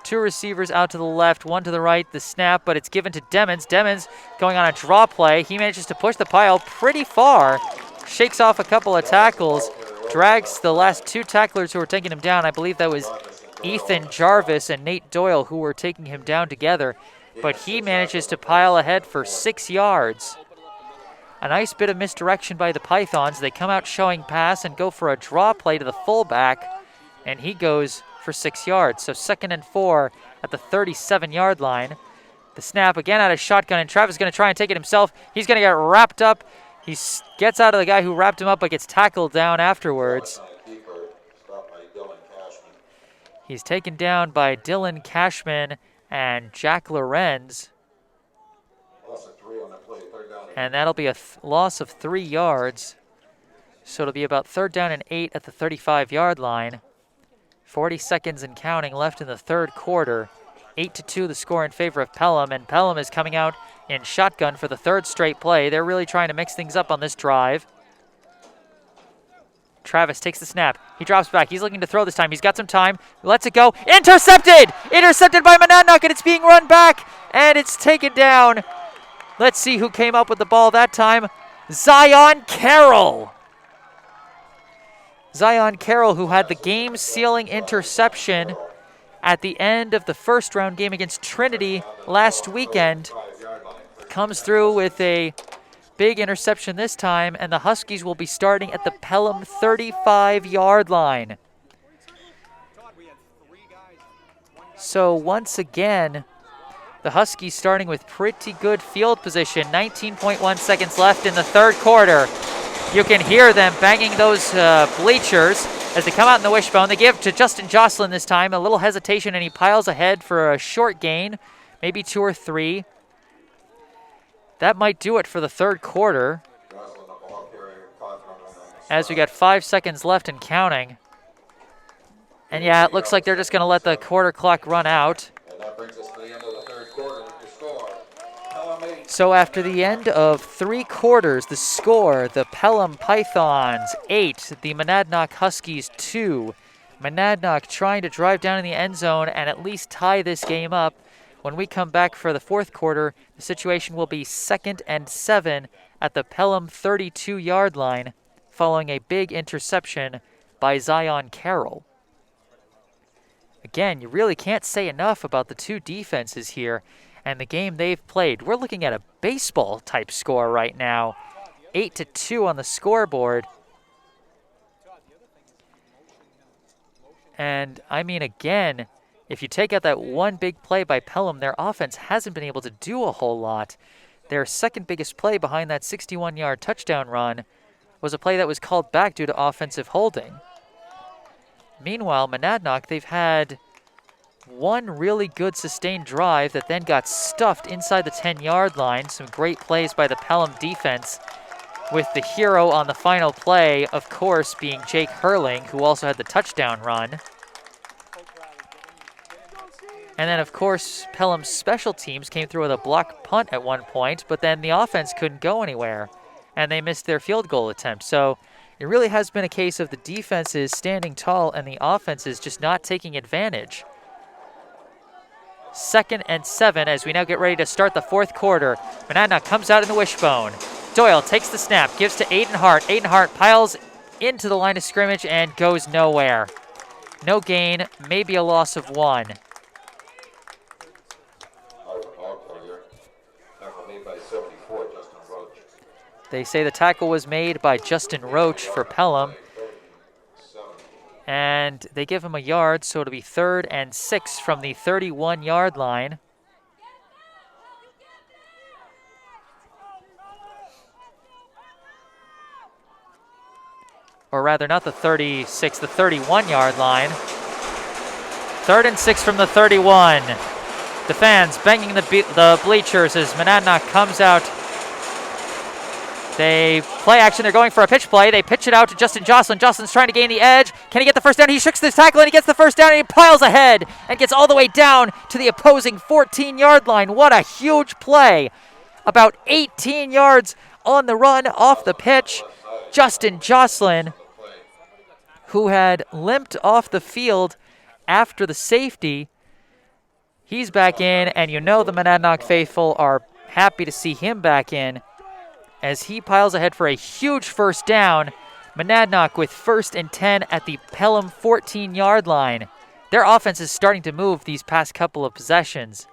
A: 2 receivers out to the left, 1 to the right, the snap, but it's given to Demmons. Demmons going on a draw play. He manages to push the pile pretty far, shakes off a couple of tackles, drags the last 2 tacklers who were taking him down. I believe that was Ethan Jarvis and Nate Doyle who were taking him down together, but he manages to pile ahead for 6 yards. A nice bit of misdirection by the Pythons. They come out showing pass and go for a draw play to the fullback, and he goes for 6 yards. So 2nd and 4 at the 37-yard line. The snap again out of shotgun, and Travis is going to try and take it himself. He's going to get wrapped up. He gets out of the guy who wrapped him up, but gets tackled down afterwards. He's taken down by Dylan Cashman and Jack Lorenz. And that'll be a loss of 3 yards. So it'll be about 3rd down and 8 at the 35-yard line. 40 seconds and counting left in the third quarter. 8-2 the score in favor of Pelham, and Pelham is coming out in shotgun for the 3rd straight play. They're really trying to mix things up on this drive. Travis takes the snap. He drops back. He's looking to throw this time. He's got some time. Lets it go. Intercepted! Intercepted by Monadnock, and it's being run back, and it's taken down. Let's see who came up with the ball that time. Zion Carroll. Zion Carroll, who had the game-sealing interception at the end of the first-round game against Trinity last weekend, comes through with a big interception this time, and the Huskies will be starting at the Pelham 35-yard line. So once again, the Huskies starting with pretty good field position. 19.1 seconds left in the third quarter. You can hear them banging those bleachers as they come out in the wishbone. They give to Justin Jocelyn this time. A little hesitation, and he piles ahead for a short gain, maybe 2 or 3. That might do it for the third quarter, as we got 5 seconds left and counting. And yeah, it looks like they're just going to let the quarter clock run out.
B: And that brings us to the end of the third quarter. Your score, Pelham 8.
A: So after the end of 3 quarters, the score, the Pelham Pythons 8, the Monadnock Huskies 2. Monadnock trying to drive down in the end zone and at least tie this game up. When we come back for the fourth quarter, the situation will be 2nd and 7 at the Pelham 32-yard line, following a big interception by Zion Carroll. Again, you really can't say enough about the 2 defenses here and the game they've played. We're looking at a baseball-type score right now, 8-2 on the scoreboard. And, I mean, again, if you take out that one big play by Pelham, their offense hasn't been able to do a whole lot. Their second biggest play behind that 61-yard touchdown run was a play that was called back due to offensive holding. Meanwhile, Monadnock, they've had one really good sustained drive that then got stuffed inside the 10-yard line. Some great plays by the Pelham defense, with the hero on the final play, of course, being Jake Hurling, who also had the touchdown run. And then, of course, Pelham's special teams came through with a block punt at one point, but then the offense couldn't go anywhere, and they missed their field goal attempt. So it really has been a case of the defense is standing tall and the offense is just not taking advantage. 2nd and 7 as we now get ready to start the 4th quarter. Monadnock comes out in the wishbone. Doyle takes the snap, gives to Aiden Hart. Aiden Hart piles into the line of scrimmage and goes nowhere. No gain, maybe a loss of 1. They say the tackle was made by Justin Roach for Pelham. And they give him a yard, so it'll be 3rd and 6 from the 31-yard line. Or rather, not the 36, the 31-yard line. 3rd and 6 from the 31. The fans banging the bleachers as Monadnock comes out. They play action. They're going for a pitch play. They pitch it out to Justin Jocelyn. Jocelyn's trying to gain the edge. Can he get the first down? He shooks this tackle and he gets the first down and he piles ahead and gets all the way down to the opposing 14-yard line. What a huge play. About 18 yards on the run off the pitch. Justin Jocelyn, who had limped off the field after the safety, he's back in, and you know the Monadnock faithful are happy to see him back in as he piles ahead for a huge first down. Monadnock with 1st and 10 at the Pelham 14-yard line. Their offense is starting to move these past couple of possessions.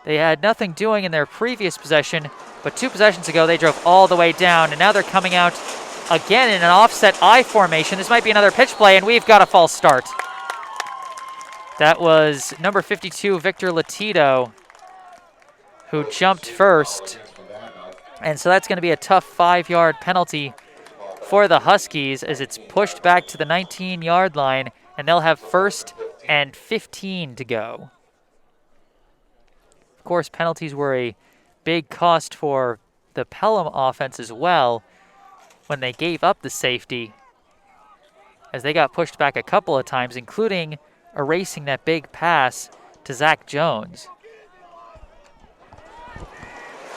A: They had nothing doing in their previous possession, but 2 possessions ago they drove all the way down, and now they're coming out again in an offset I formation. This might be another pitch play, and we've got a false start. That was number 52, Victor Latito, who jumped first. And so that's going to be a tough 5-yard penalty for the Huskies as it's pushed back to the 19-yard line, and they'll have 1st and 15 to go. Of course, penalties were a big cost for the Pelham offense as well when they gave up the safety, as they got pushed back a couple of times, including erasing that big pass to Zach Jones.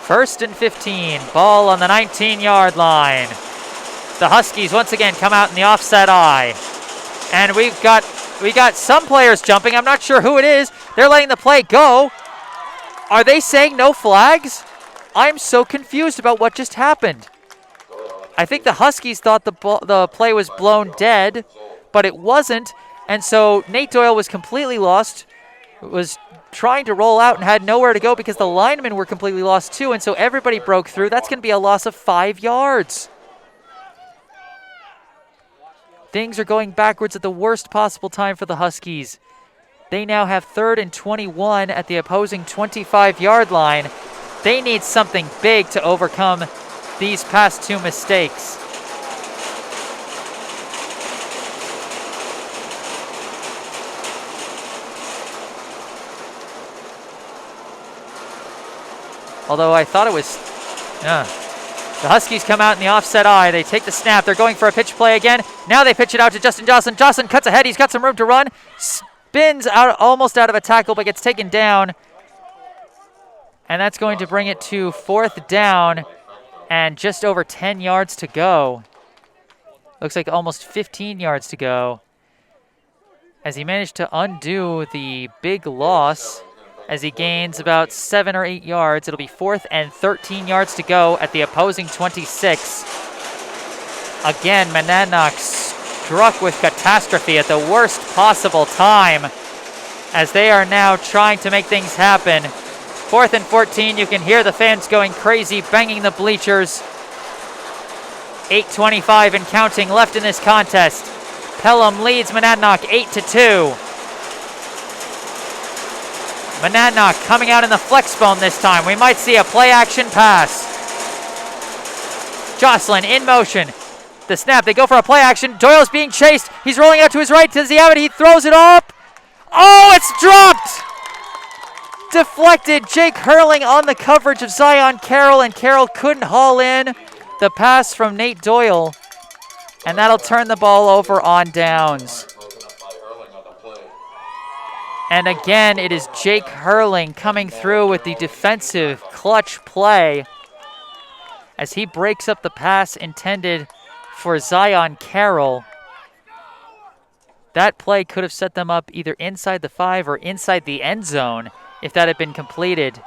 A: 1st and 15, ball on the 19-yard line. The Huskies once again come out in the offset I. And we got some players jumping. I'm not sure who it is. They're letting the play go. Are they saying no flags? I'm so confused about what just happened. I think the Huskies thought the play was blown dead, but it wasn't. And so Nate Doyle was completely lost, was trying to roll out and had nowhere to go because the linemen were completely lost too, and so everybody broke through. That's going to be a loss of 5 yards. Things are going backwards at the worst possible time for the Huskies. They now have 3rd and 21 at the opposing 25-yard line. They need something big to overcome these past 2 mistakes. Although I thought it was, The Huskies come out in the offset I. They take the snap. They're going for a pitch play again. Now they pitch it out to Justin Jocelyn. Jocelyn cuts ahead. He's got some room to run. Spins out, almost out of a tackle, but gets taken down. And that's going to bring it to 4th down and just over 10 yards to go. Looks like almost 15 yards to go, as he managed to undo the big loss as he gains about 7 or 8 yards. It'll be 4th and 13 yards to go at the opposing 26. Again, Monadnock struck with catastrophe at the worst possible time as they are now trying to make things happen. 4th and 14, you can hear the fans going crazy, banging the bleachers. 8:25 and counting left in this contest. Pelham leads Monadnock 8-2. Monadnock coming out in the flex bone this time. We might see a play-action pass. Jocelyn in motion. The snap, they go for a play-action. Doyle's being chased. He's rolling out to his right. Does he have it? He throws it up. Oh, it's dropped! Deflected. Jake Hurling on the coverage of Zion Carroll, and Carroll couldn't haul in the pass from Nate Doyle, and that'll turn the ball over on downs. And again, it is Jake Hurling coming through with the defensive clutch play as he breaks up the pass intended for Zion Carroll. That play could have set them up either inside the 5 or inside the end zone if that had been completed.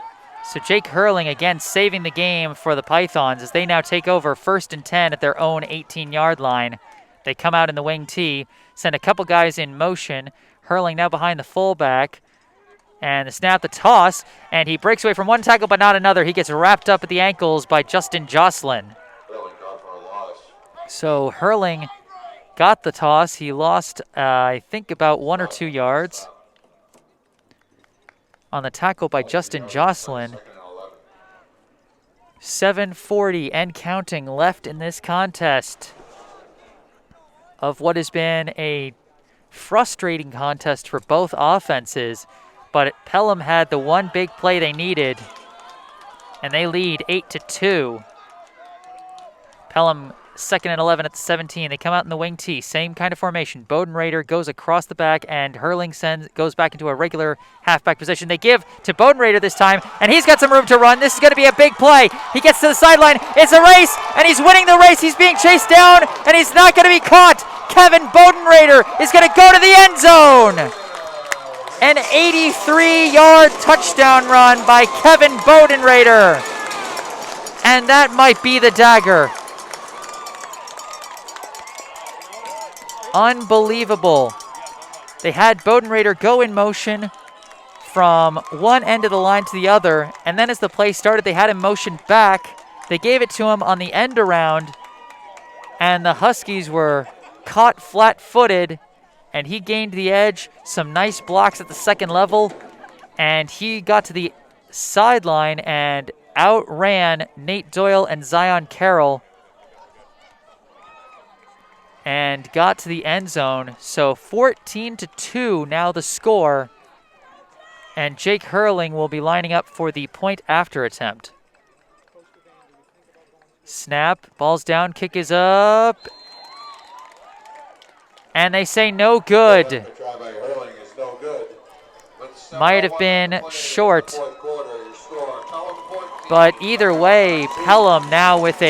A: So Jake Hurling again saving the game for the Pythons as they now take over 1st and 10 at their own 18-yard line. They come out in the wing tee, send a couple guys in motion. Hurling now behind the fullback. And the snap, the toss, and he breaks away from one tackle but not another. He gets wrapped up at the ankles by Justin Jocelyn. So Hurling got the toss. He lost, I think, about 1 or 2 yards on the tackle by Justin Jocelyn. 7:40 and counting left in this contest of what has been a frustrating contest for both offenses. But Pelham had the one big play they needed, and they lead 8-2. Pelham 2nd and 11 at the 17. They come out in the wing tee, same kind of formation. Bodenrader goes across the back, and Hurling goes back into a regular halfback position. They give to Bodenrader this time, and he's got some room to run. This is going to be a big play. He gets to the sideline. It's a race, and he's winning the race. He's being chased down, and he's not going to be caught. Kevin Bodenrader is going to go to the end zone. An 83-yard touchdown run by Kevin Bodenrader. And that might be the dagger. Unbelievable. They had Bodenrader go in motion from one end of the line to the other, and then as the play started, they had him motion back. They gave it to him on the end around, and the Huskies were caught flat-footed, and he gained the edge, some nice blocks at the second level, and he got to the sideline and outran Nate Doyle and Zion Carroll and got to the end zone. So 14-2 now the score, and Jake Hurling will be lining up for the point after attempt. Snap, ball's down, kick is up. And they say no good. Might have been short. But either way, Pelham now with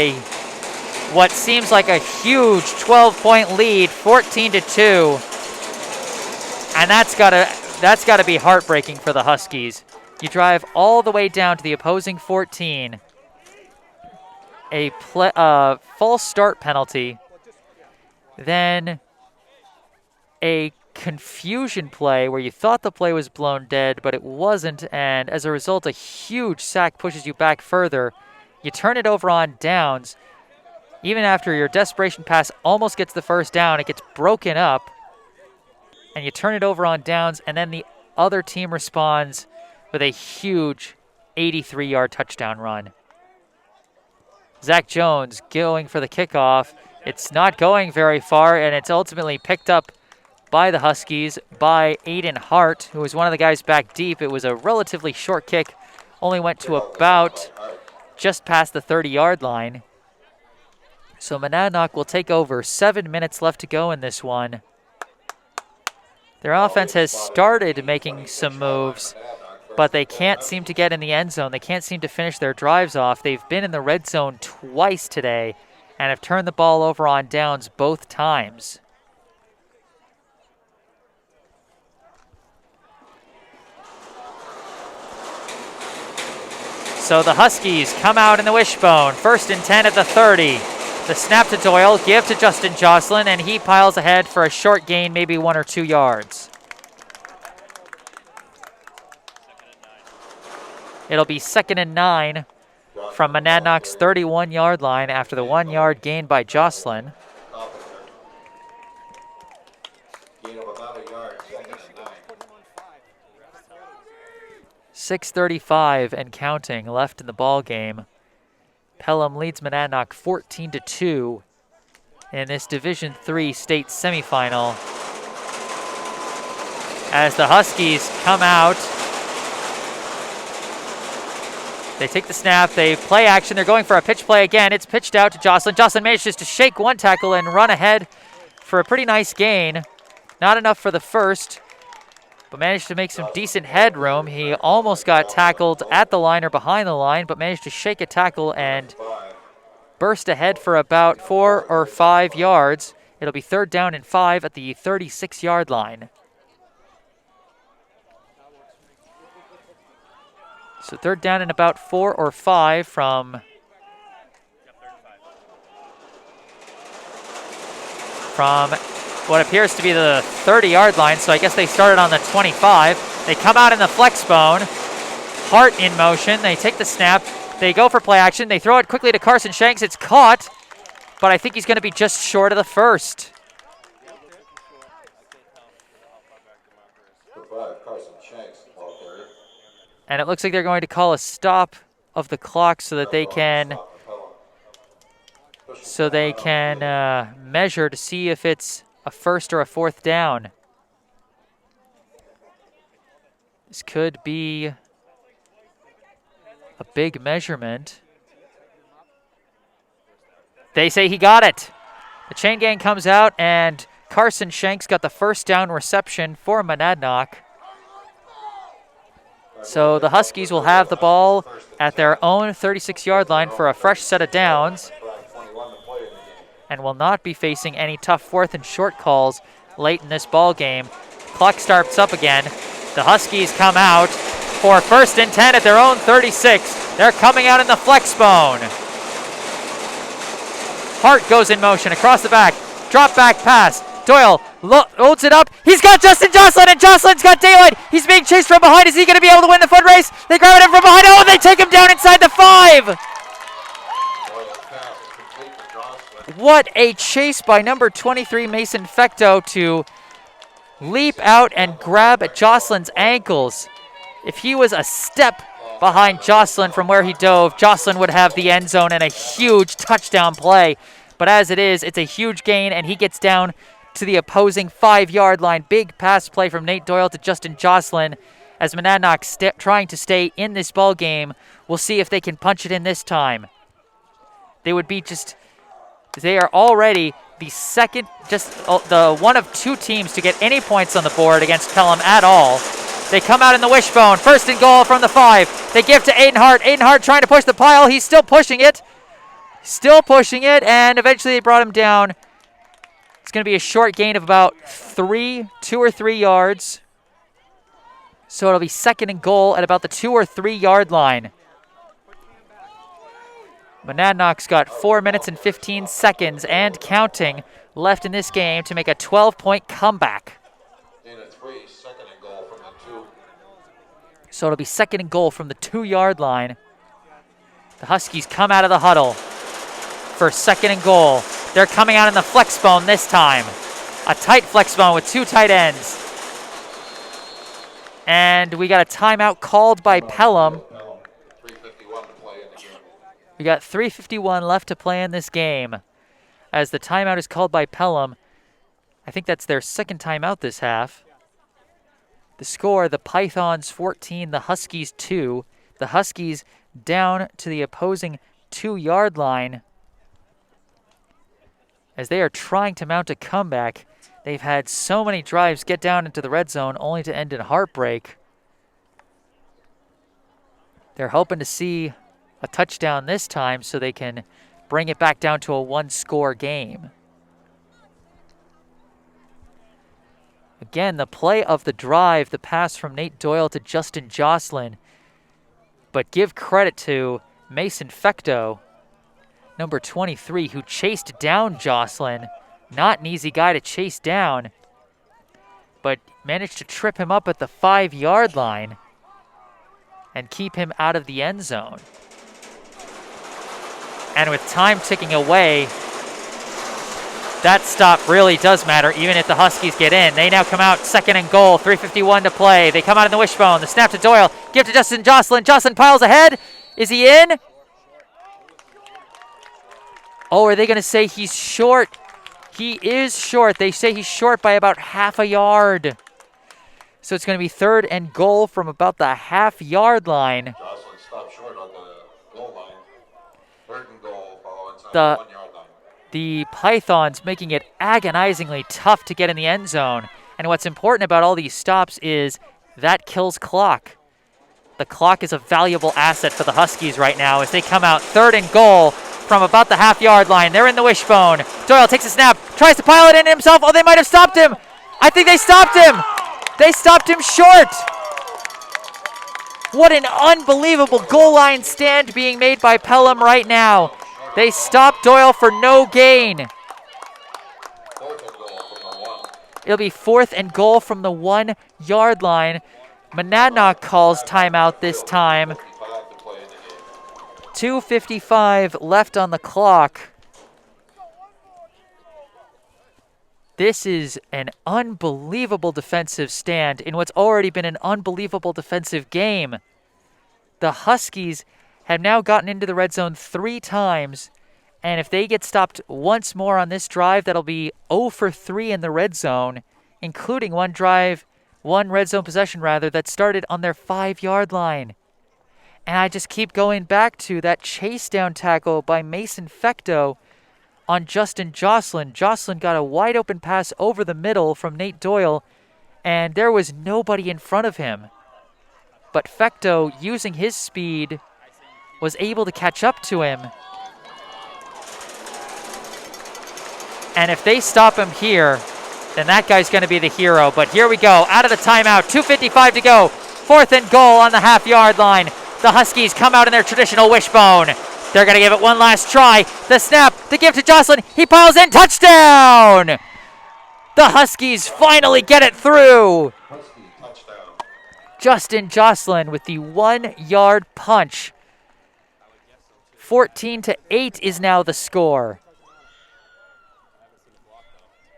A: what seems like a huge 12-point lead, 14-2. And that's gotta be heartbreaking for the Huskies. You drive all the way down to the opposing 14. A false start penalty. Then a confusion play where you thought the play was blown dead, but it wasn't, and as a result, a huge sack pushes you back further. You turn it over on downs. Even after your desperation pass almost gets the first down, it gets broken up, and you turn it over on downs, and then the other team responds with a huge 83-yard touchdown run. Zach Jones going for the kickoff. It's not going very far, and it's ultimately picked up by the Huskies, by Aiden Hart, who was one of the guys back deep. It was a relatively short kick, only went to about just past the 30-yard line. So Monadnock will take over. 7 minutes left to go in this one. Their offense has started making some moves, but they can't seem to get in the end zone. They can't seem to finish their drives off. They've been in the red zone twice today and have turned the ball over on downs both times. So the Huskies come out in the wishbone. 1st and 10 at the 30. The snap to Doyle, give to Justin Jocelyn, and he piles ahead for a short gain, maybe 1 or 2 yards. It'll be 2nd and 9 from Monadnock's 31-yard line after the 1-yard gain by Jocelyn. 6:35 and counting left in the ball game. Pelham leads Monadnock 14-2 in this Division III state semifinal. As the Huskies come out, they take the snap, they play action, they're going for a pitch play again. It's pitched out to Jocelyn. Jocelyn manages to shake one tackle and run ahead for a pretty nice gain. Not enough for the first, but managed to make some decent headroom. He almost got tackled at the line or behind the line, but managed to shake a tackle and burst ahead for about 4 or 5 yards. It'll be 3rd down and 5 at the 36-yard line. So 3rd down and about 4 or 5 from what appears to be the 30-yard line. So I guess they started on the 25. They come out in the flex bone. Hart in motion. They take the snap. They go for play action. They throw it quickly to Carson Shanks. It's caught, but I think he's going to be just short of the first. And it looks like they're going to call a stop of the clock so that they can measure to see if it's a 1st or a 4th down. This could be a big measurement. They say he got it. The chain gang comes out, and Carson Shanks got the 1st down reception for Monadnock. So the Huskies will have the ball at their own 36-yard line for a fresh set of downs and will not be facing any tough 4th and short calls late in this ball game. Clock starts up again. The Huskies come out for 1st and 10 at their own 36. They're coming out in the flex bone. Hart goes in motion across the back. Drop back pass. Doyle loads it up. He's got Justin Jocelyn, and Jocelyn's got daylight. He's being chased from behind. Is he going to be able to win the foot race? They grab it in from behind. Oh, and they take him down inside the 5. What a chase by number 23, Mason Fecto, to leap out and grab at Jocelyn's ankles. If he was a step behind Jocelyn from where he dove, Jocelyn would have the end zone and a huge touchdown play. But as it is, it's a huge gain, and he gets down to the opposing 5-yard line. Big pass play from Nate Doyle to Justin Jocelyn as Monadnock trying to stay in this ball game. We'll see if they can punch it in this time. They are already the second, the one of 2 teams to get any points on the board against Pelham at all. They come out in the wishbone. 1st and goal from the 5. They give to Aiden Hart. Aiden Hart trying to push the pile. He's still pushing it. And eventually they brought him down. It's going to be a short gain of about 2 or 3 yards. So it'll be 2nd and goal at about the 2 or 3 yard line. Monadnock's got 4 minutes and 15 seconds and counting left in this game to make a 12-point comeback. So it'll be 2nd and goal from the 2-yard line. The Huskies come out of the huddle for 2nd and goal. They're coming out in the flex bone this time. A tight flex bone with 2 tight ends. And we got a timeout called by Pelham. We got 3:51 left to play in this game. As the timeout is called by Pelham. I think that's their 2nd timeout this half. The score, the Pythons 14, the Huskies 2. The Huskies down to the opposing 2-yard line as they are trying to mount a comeback. They've had so many drives get down into the red zone only to end in heartbreak. They're hoping to see a touchdown this time so they can bring it back down to a 1-score game. Again, the play of the drive, the pass from Nate Doyle to Justin Jocelyn. But give credit to Mason Fecto, number 23, who chased down Jocelyn. Not an easy guy to chase down, but managed to trip him up at the 5-yard line and keep him out of the end zone. And with time ticking away, that stop really does matter, even if the Huskies get in. They now come out 2nd and goal, 3:51 to play. They come out in the wishbone. The snap to Doyle. Give to Justin Jocelyn. Jocelyn piles ahead. Is he in? Oh, are they going to say he's short? He is short. They say he's short by about half a yard. So it's going to be 3rd and goal from about the half-yard line.
B: Jocelyn stopped short on the goal line. 3rd and goal, ball inside the 1-yard line.
A: The Pythons making it agonizingly tough to get in the end zone. And what's important about all these stops is that kills clock. The clock is a valuable asset for the Huskies right now as they come out 3rd and goal from about the half-yard line. They're in the wishbone. Doyle takes a snap, tries to pile it in himself. Oh, they might have stopped him. I think they stopped him. They stopped him short. What an unbelievable goal line stand being made by Pelham right now. They stopped Doyle for no gain. It'll be 4th and goal from the 1 yard line. Monadnock calls timeout this time. 2:55 left on the clock. This is an unbelievable defensive stand in what's already been an unbelievable defensive game. The Huskies have now gotten into the red zone 3 times, and if they get stopped once more on this drive, that'll be 0 for 3 in the red zone, including one red zone possession that started on their 5-yard line. And I just keep going back to that chase down tackle by Mason Fecto on Justin Jocelyn. Jocelyn got a wide open pass over the middle from Nate Doyle, and there was nobody in front of him. But Fecto, using his speed, was able to catch up to him. And if they stop him here, then that guy's going to be the hero. But here we go, out of the timeout, 2:55 to go. 4th and goal on the half-yard line. The Huskies come out in their traditional wishbone. They're going to give it one last try. The snap, the give to Jocelyn. He piles in, touchdown! The Huskies finally get it through. Justin Jocelyn with the 1-yard punch. 14-8 is now the score.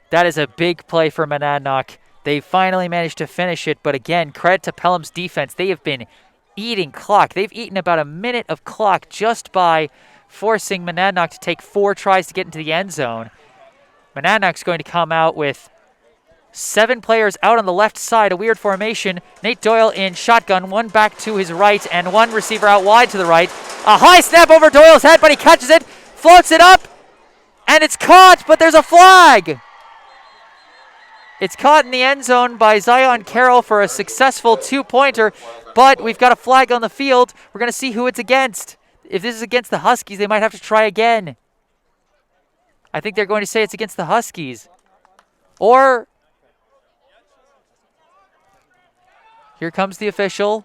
A: That is a big play for Monadnock. They finally managed to finish it, but again, credit to Pelham's defense. They have been eating clock. They've eaten about a minute of clock just by forcing Monadnock to take 4 tries to get into the end zone. Monadnock's going to come out with 7 players out on the left side, a weird formation. Nate Doyle in shotgun, 1 back to his right, and 1 receiver out wide to the right. A high snap over Doyle's head, but he catches it, floats it up, and it's caught, but there's a flag. It's caught in the end zone by Zion Carroll for a successful 2-pointer, but we've got a flag on the field. We're going to see who it's against. If this is against the Huskies, they might have to try again. I think they're going to say it's against the Huskies. Or, here comes the official.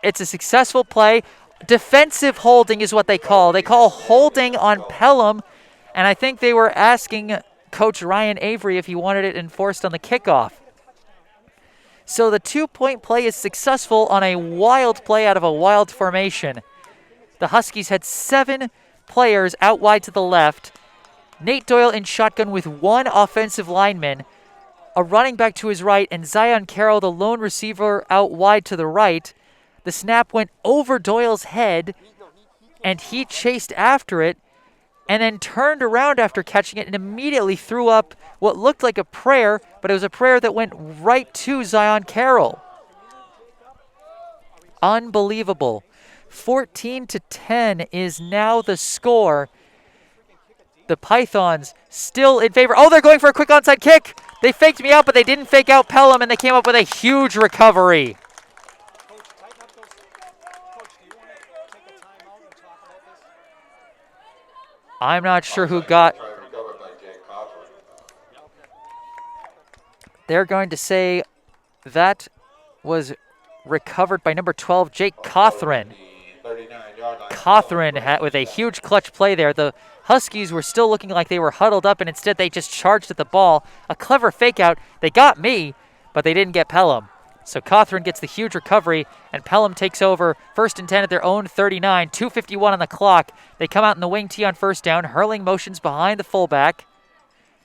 A: It's a successful play. Defensive holding is what they call. They call holding on Pelham. And I think they were asking Coach Ryan Avery if he wanted it enforced on the kickoff. So the 2-point play is successful on a wild play out of a wild formation. The Huskies had 7 players out wide to the left. Nate Doyle in shotgun with 1 offensive lineman, a running back to his right, and Zion Carroll, the lone receiver, out wide to the right. The snap went over Doyle's head, and he chased after it, and then turned around after catching it and immediately threw up what looked like a prayer, but it was a prayer that went right to Zion Carroll. Unbelievable. 14-10 is now the score. The Pythons still in favor. Oh, they're going for a quick onside kick. They faked me out, but they didn't fake out Pelham, and they came up with a huge recovery. I'm not sure who got. They're going to say that was recovered by number 12, Jake Cothran. Cothran with a huge clutch play there. The Huskies were still looking like they were huddled up, and instead they just charged at the ball. A clever fake out. They got me, but they didn't get Pelham. So Cothran gets the huge recovery, and Pelham takes over 1st and 10 at their own 39, 2:51 on the clock. They come out in the wing tee on 1st down, hurling motions behind the fullback.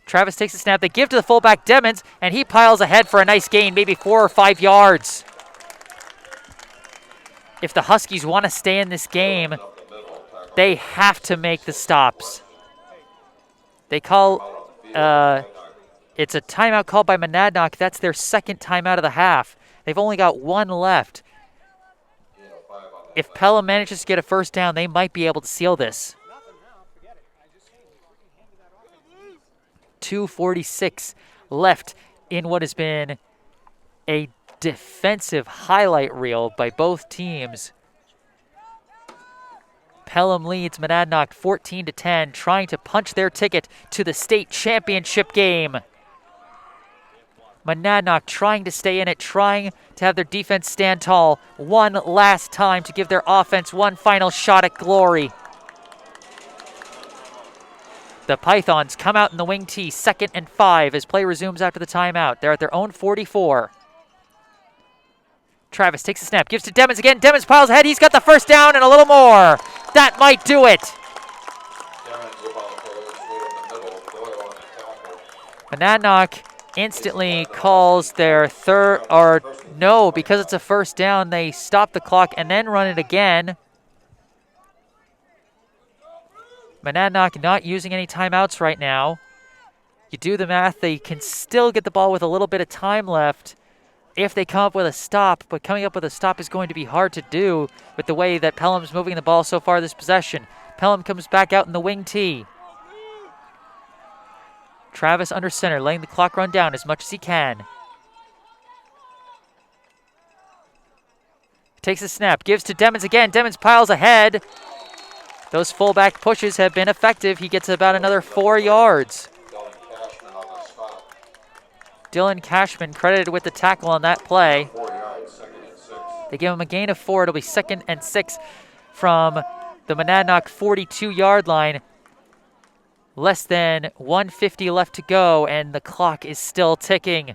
A: Travis takes the snap. They give to the fullback, Demmons, and he piles ahead for a nice gain, maybe 4 or 5 yards. If the Huskies want to stay in this game, they have to make the stops. They call, it's a timeout called by Monadnock. That's their 2nd timeout of the half. They've only got 1 left. If Pelham manages to get a 1st down, they might be able to seal this. 2:46 left in what has been a defensive highlight reel by both teams. Pelham leads Monadnock 14-10, trying to punch their ticket to the state championship game. Monadnock trying to stay in it, trying to have their defense stand tall one last time to give their offense one final shot at glory. The Pythons come out in the wing tee, 2nd and 5 as play resumes after the timeout. They're at their own 44. Travis takes the snap, gives to Demons again. Demons piles ahead. He's got the first down and a little more. That might do it. Monadnock instantly calls their third, or no, because it's a first down, they stop the clock and then run it again. Monadnock not using any timeouts right now. You do the math, they can still get the ball with a little bit of time left if they come up with a stop, but coming up with a stop is going to be hard to do with the way that Pelham's moving the ball so far this possession. Pelham comes back out in the wing tee. Travis under center, letting the clock run down as much as he can. Takes a snap, gives to Demons again. Demons piles ahead. Those fullback pushes have been effective. He gets about another 4 yards. Dylan Cashman credited with the tackle on that play. They give him a gain of 4. It'll be 2nd and 6 from the Monadnock 42-yard line. Less than 1:50 left to go, and the clock is still ticking.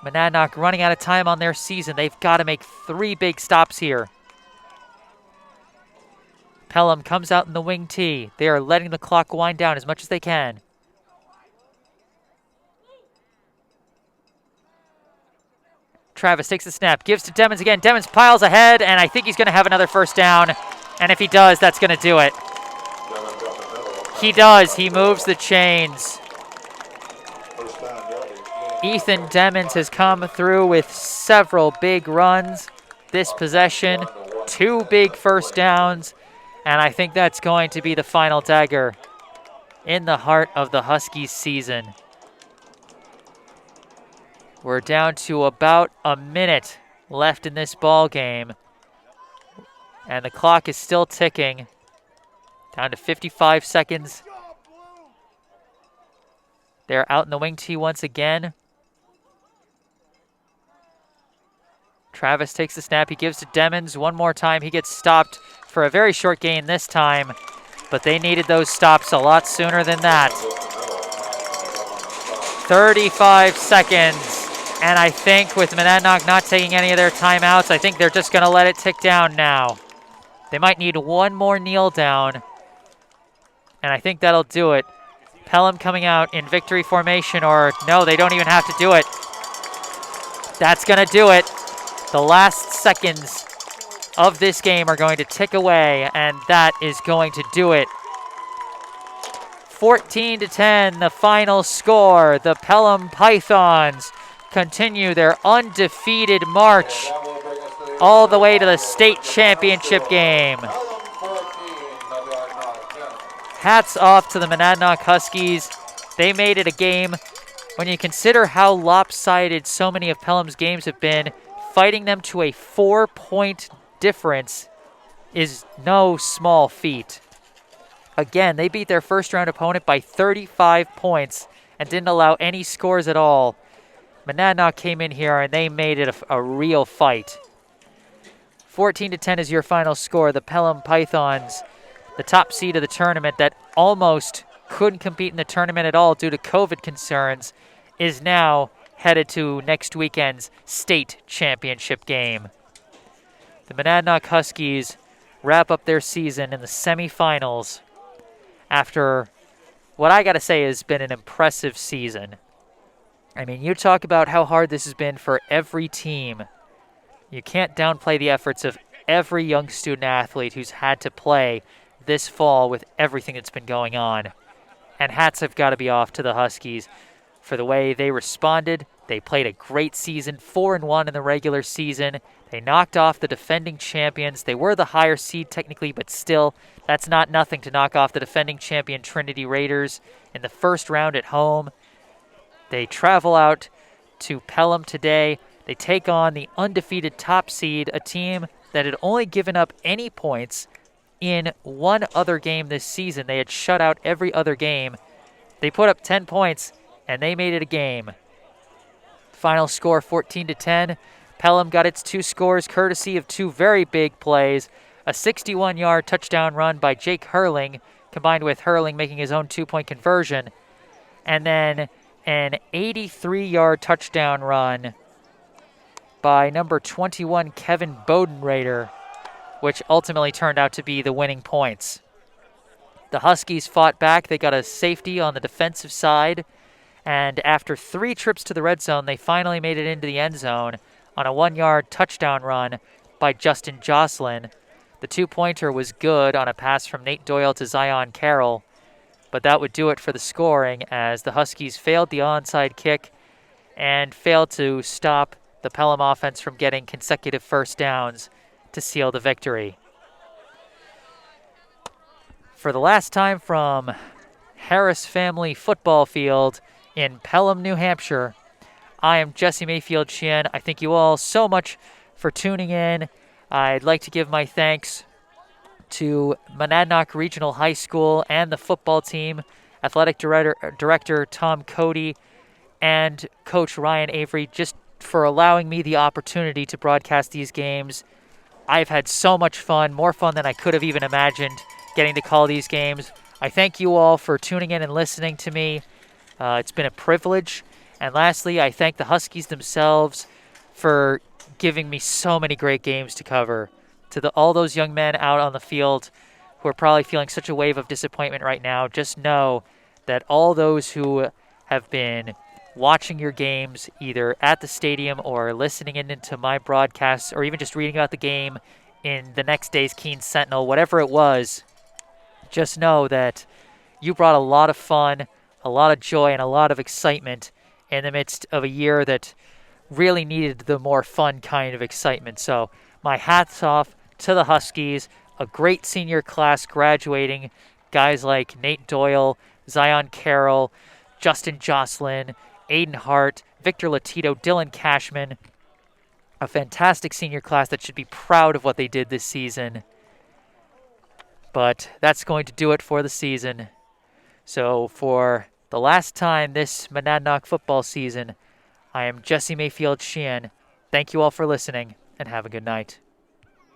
A: Monadnock running out of time on their season. They've got to make 3 big stops here. Pelham comes out in the wing tee. They are letting the clock wind down as much as they can. Travis takes the snap, gives to Demons again. Demons piles ahead, and I think he's going to have another first down. And if he does, that's going to do it. He does. He moves the chains. Ethan Demons has come through with several big runs this possession. 2 big first downs, and I think that's going to be the final dagger in the heart of the Huskies season. We're down to about a minute left in this ball game, and the clock is still ticking. Down to 55 seconds. They're out in the wing tee once again. Travis takes the snap. He gives to Demons one more time. He gets stopped for a very short gain this time, but they needed those stops a lot sooner than that. 35 seconds. And I think with Monadnock not taking any of their timeouts, I think they're just going to let it tick down now. They might need one more kneel down, and I think that'll do it. Pelham coming out in victory formation, or no, they don't even have to do it. That's going to do it. The last seconds of this game are going to tick away, and that is going to do it. 14-10, the final score. The Pelham Pythons continue their undefeated march all the way to the state championship game. Hats off to the Monadnock Huskies. They made it a game. When you consider how lopsided so many of Pelham's games have been, fighting them to a 4-point difference is no small feat. Again, they beat their first-round opponent by 35 points and didn't allow any scores at all. Monadnock came in here and they made it a real fight. 14-10 is your final score. The Pelham Pythons, the top seed of the tournament that almost couldn't compete in the tournament at all due to COVID concerns, is now headed to next weekend's state championship game. The Monadnock Huskies wrap up their season in the semifinals after what I got to say has been an impressive season. I mean, you talk about how hard this has been for every team. You can't downplay the efforts of every young student athlete who's had to play this fall with everything that's been going on. And hats have got to be off to the Huskies for the way they responded. They played a great season, 4-1 in the regular season. They knocked off the defending champions. They were the higher seed technically, but still, that's not nothing to knock off the defending champion Trinity Raiders in the first round at home. They travel out to Pelham today. They take on the undefeated top seed, a team that had only given up any points in one other game this season. They had shut out every other game. They put up 10 points, and they made it a game. Final score 14-10. Pelham got its 2 scores courtesy of 2 very big plays. A 61-yard touchdown run by Jake Hurling, combined with Hurling making his own 2-point conversion. And then an 83-yard touchdown run by number 21, Kevin Bodenrader, which ultimately turned out to be the winning points. The Huskies fought back. They got a safety on the defensive side. And after 3 trips to the red zone, they finally made it into the end zone on a 1-yard touchdown run by Justin Jocelyn. The 2-pointer was good on a pass from Nate Doyle to Zion Carroll, but that would do it for the scoring as the Huskies failed the onside kick and failed to stop the Pelham offense from getting consecutive first downs to seal the victory. For the last time from Harris Family Football Field in Pelham, New Hampshire, I am Jesse Mayfield-Sheehan. I thank you all so much for tuning in. I'd like to give my thanks to Monadnock Regional High School and the football team, athletic director Tom Cody, and Coach Ryan Avery, just for allowing me the opportunity to broadcast these games. I've had so much fun, more fun than I could have even imagined, getting to call these games. I thank you all for tuning in and listening to me. It's been a privilege. And lastly, I thank the Huskies themselves for giving me so many great games to cover. To all those young men out on the field who are probably feeling such a wave of disappointment right now, just know that all those who have been watching your games, either at the stadium or listening into my broadcasts, or even just reading about the game in the next day's Keene Sentinel, whatever it was, just know that you brought a lot of fun, a lot of joy, and a lot of excitement in the midst of a year that really needed the more fun kind of excitement. So my hat's off to the Huskies, a great senior class graduating, guys like Nate Doyle, Zion Carroll, Justin Jocelyn, Aiden Hart, Victor Latito, Dylan Cashman, a fantastic senior class that should be proud of what they did this season. But that's going to do it for the season. So for the last time this Monadnock football season, I am Jesse Mayfield-Sheehan. Thank you all for listening, and have a good night.